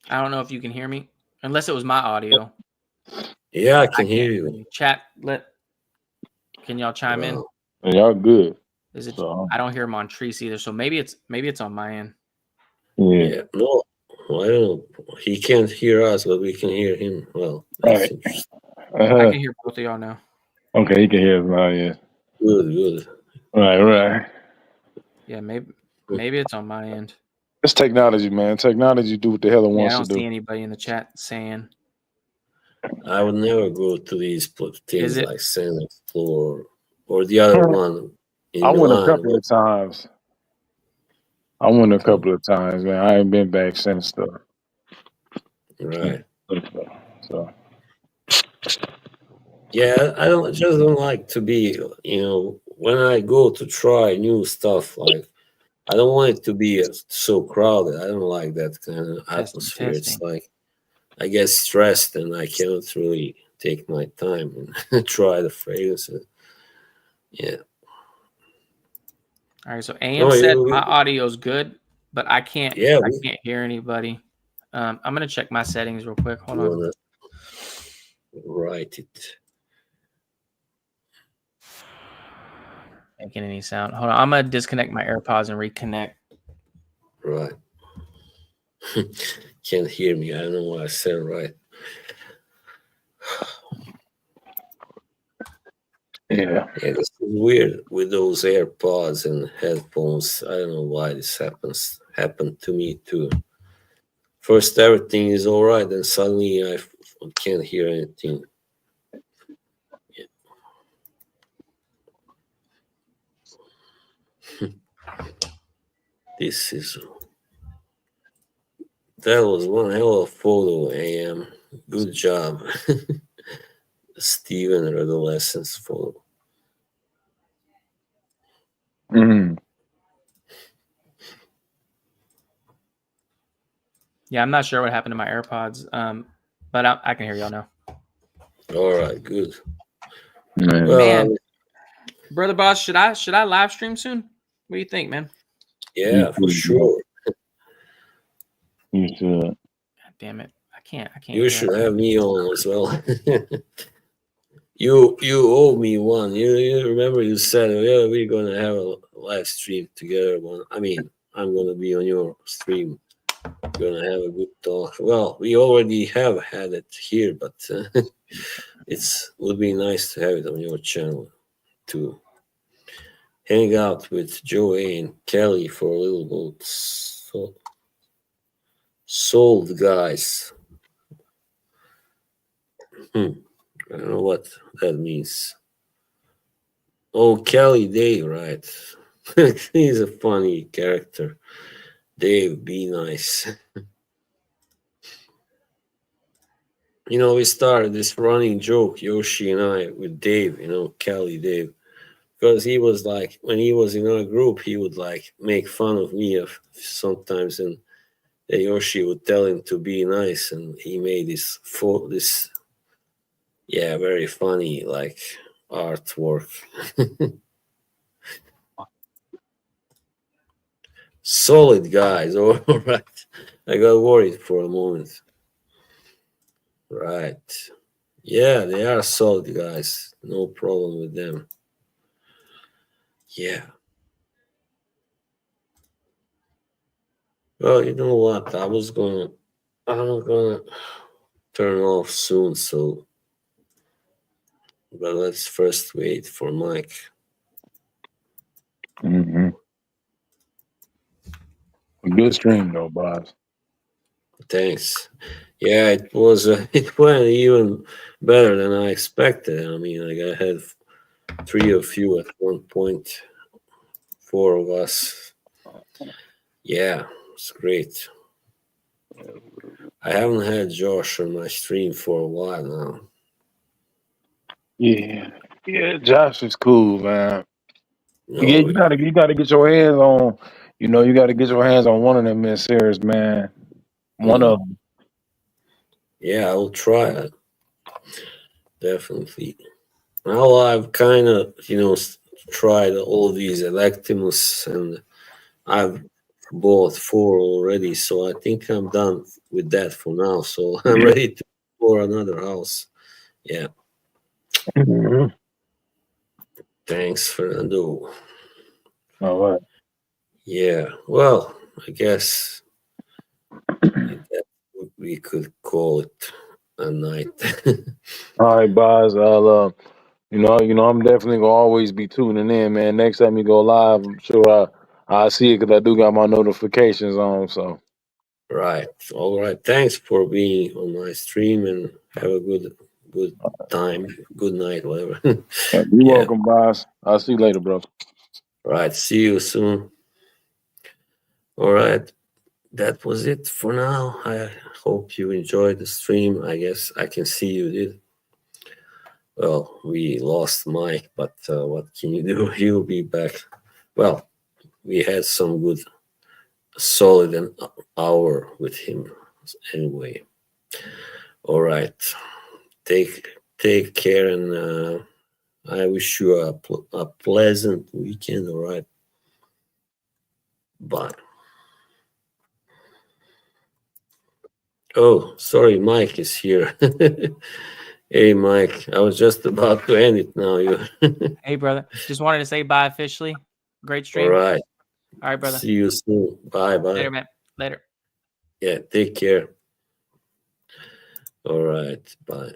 I don't know if you can hear me, unless it was my audio. Yeah, I I can hear can't hear you. you. Chat, can y'all chime in? Wow. And y'all good. Is it? So I don't hear Montrese either, so maybe it's on my end. yeah. Yeah, no, I don't know. He can't hear us, but we can hear him. Well, that's Right. interesting. I can hear both of y'all now. Okay, you can hear us now, yeah. Good. Right. Yeah, maybe it's on my end. It's technology, man. Technology do what the hell it Yeah, I wants to don't see do. anybody in the chat saying. I would never go to these Is things it? like Sand Explorer or the other one I in went a Milan. couple of times. Man. I ain't been back since though. Right. So Yeah, I don't like to be, when I go to try new stuff, like I don't want it to be so crowded. I don't like that kind of atmosphere. It's Testing. like I get stressed and I cannot really take my time and try the fragrances. Yeah. All right. So AM No, said my audio's good, but I can't yeah, hear anybody. I'm gonna check my settings real quick. Hold we on. wanna write it. Making any sound. Hold on. I'm gonna disconnect my AirPods and reconnect. Right. Can't hear me. I don't know what I said right. yeah. Yeah, this is weird with those AirPods and headphones. I don't know why this happened to me too. First, everything is all right, then suddenly I can't hear anything. Yeah. That was one hell of a photo, AM. Good job. Steven adolescence photo. Mm-hmm. Yeah, I'm not sure what happened to my AirPods. But I can hear y'all now. All right, good. Man. Well, Man, Brother Boss, should I live stream soon? What do you think, man? yeah, for sure. You should. God damn it. I can't You should have me on as well. You owe me one. You remember you said, yeah, we're gonna have a live stream together. I mean, I'm gonna be on your stream. Gonna have a good talk. Well, we already have had it here, but would be nice to have it on your channel to hang out with Joey and Kelly for a little bit. So, sold guys. I don't know what that means. Oh, Kelly Dave, right? He's a funny character. Dave, be nice. We started this running joke, Yoshi and I, with Dave, Kelly Dave. Because he was like, when he was in our group, he would like make fun of me sometimes, and Yoshi would tell him to be nice, and he made this very funny like artwork. Solid guys, all right. I got worried for a moment. Right. Yeah, they are solid guys. No problem with them. Yeah. Well, you know what? I'm gonna turn off soon, but let's first wait for Mike. Mm-hmm. A good stream though, boss. Thanks. Yeah, it was. It went even better than I expected. I mean, like I had 3 of you at one point, 4 of us. Yeah, it's great. I haven't had Josh on my stream for a while now. Yeah. Yeah, Josh is cool, man. Yeah, No, you gotta get your hands on, you gotta get your hands on one of them Miss Series, man. One of them. yeah, I will try it. Definitely. Now I've kind of, tried all these Electimus, and I've bought 4 already, so I think I'm done with that for now. So I'm ready to for another house. Yeah. Mhm. Thanks, Fernando. All right. Yeah. Well, I guess that we could call it a night. All right, boss. I'm definitely gonna always be tuning in, man. Next time you go live, I'm sure I see it because I do got my notifications on. So Right. All right. Thanks for being on my stream, and have a good time. Good night, whatever. you're Yeah. welcome, boss. I'll see you later, bro. Right. See you soon. All right. That was it for now. I hope you enjoyed the stream. I guess I can see you did. Well, we lost Mike, but what can you do? He'll be back. Well, we had some good, solid an hour with him anyway. All right. Take care, and I wish you a pleasant weekend. All right. Bye. Oh, sorry, Mike is here. Hey, Mike, I was just about to end it now. You. Hey, brother. Just wanted to say bye officially. Great All stream. right. All right, brother. See you soon. Bye. Later, Bye. man. Later. Yeah. Take care. All right. Bye.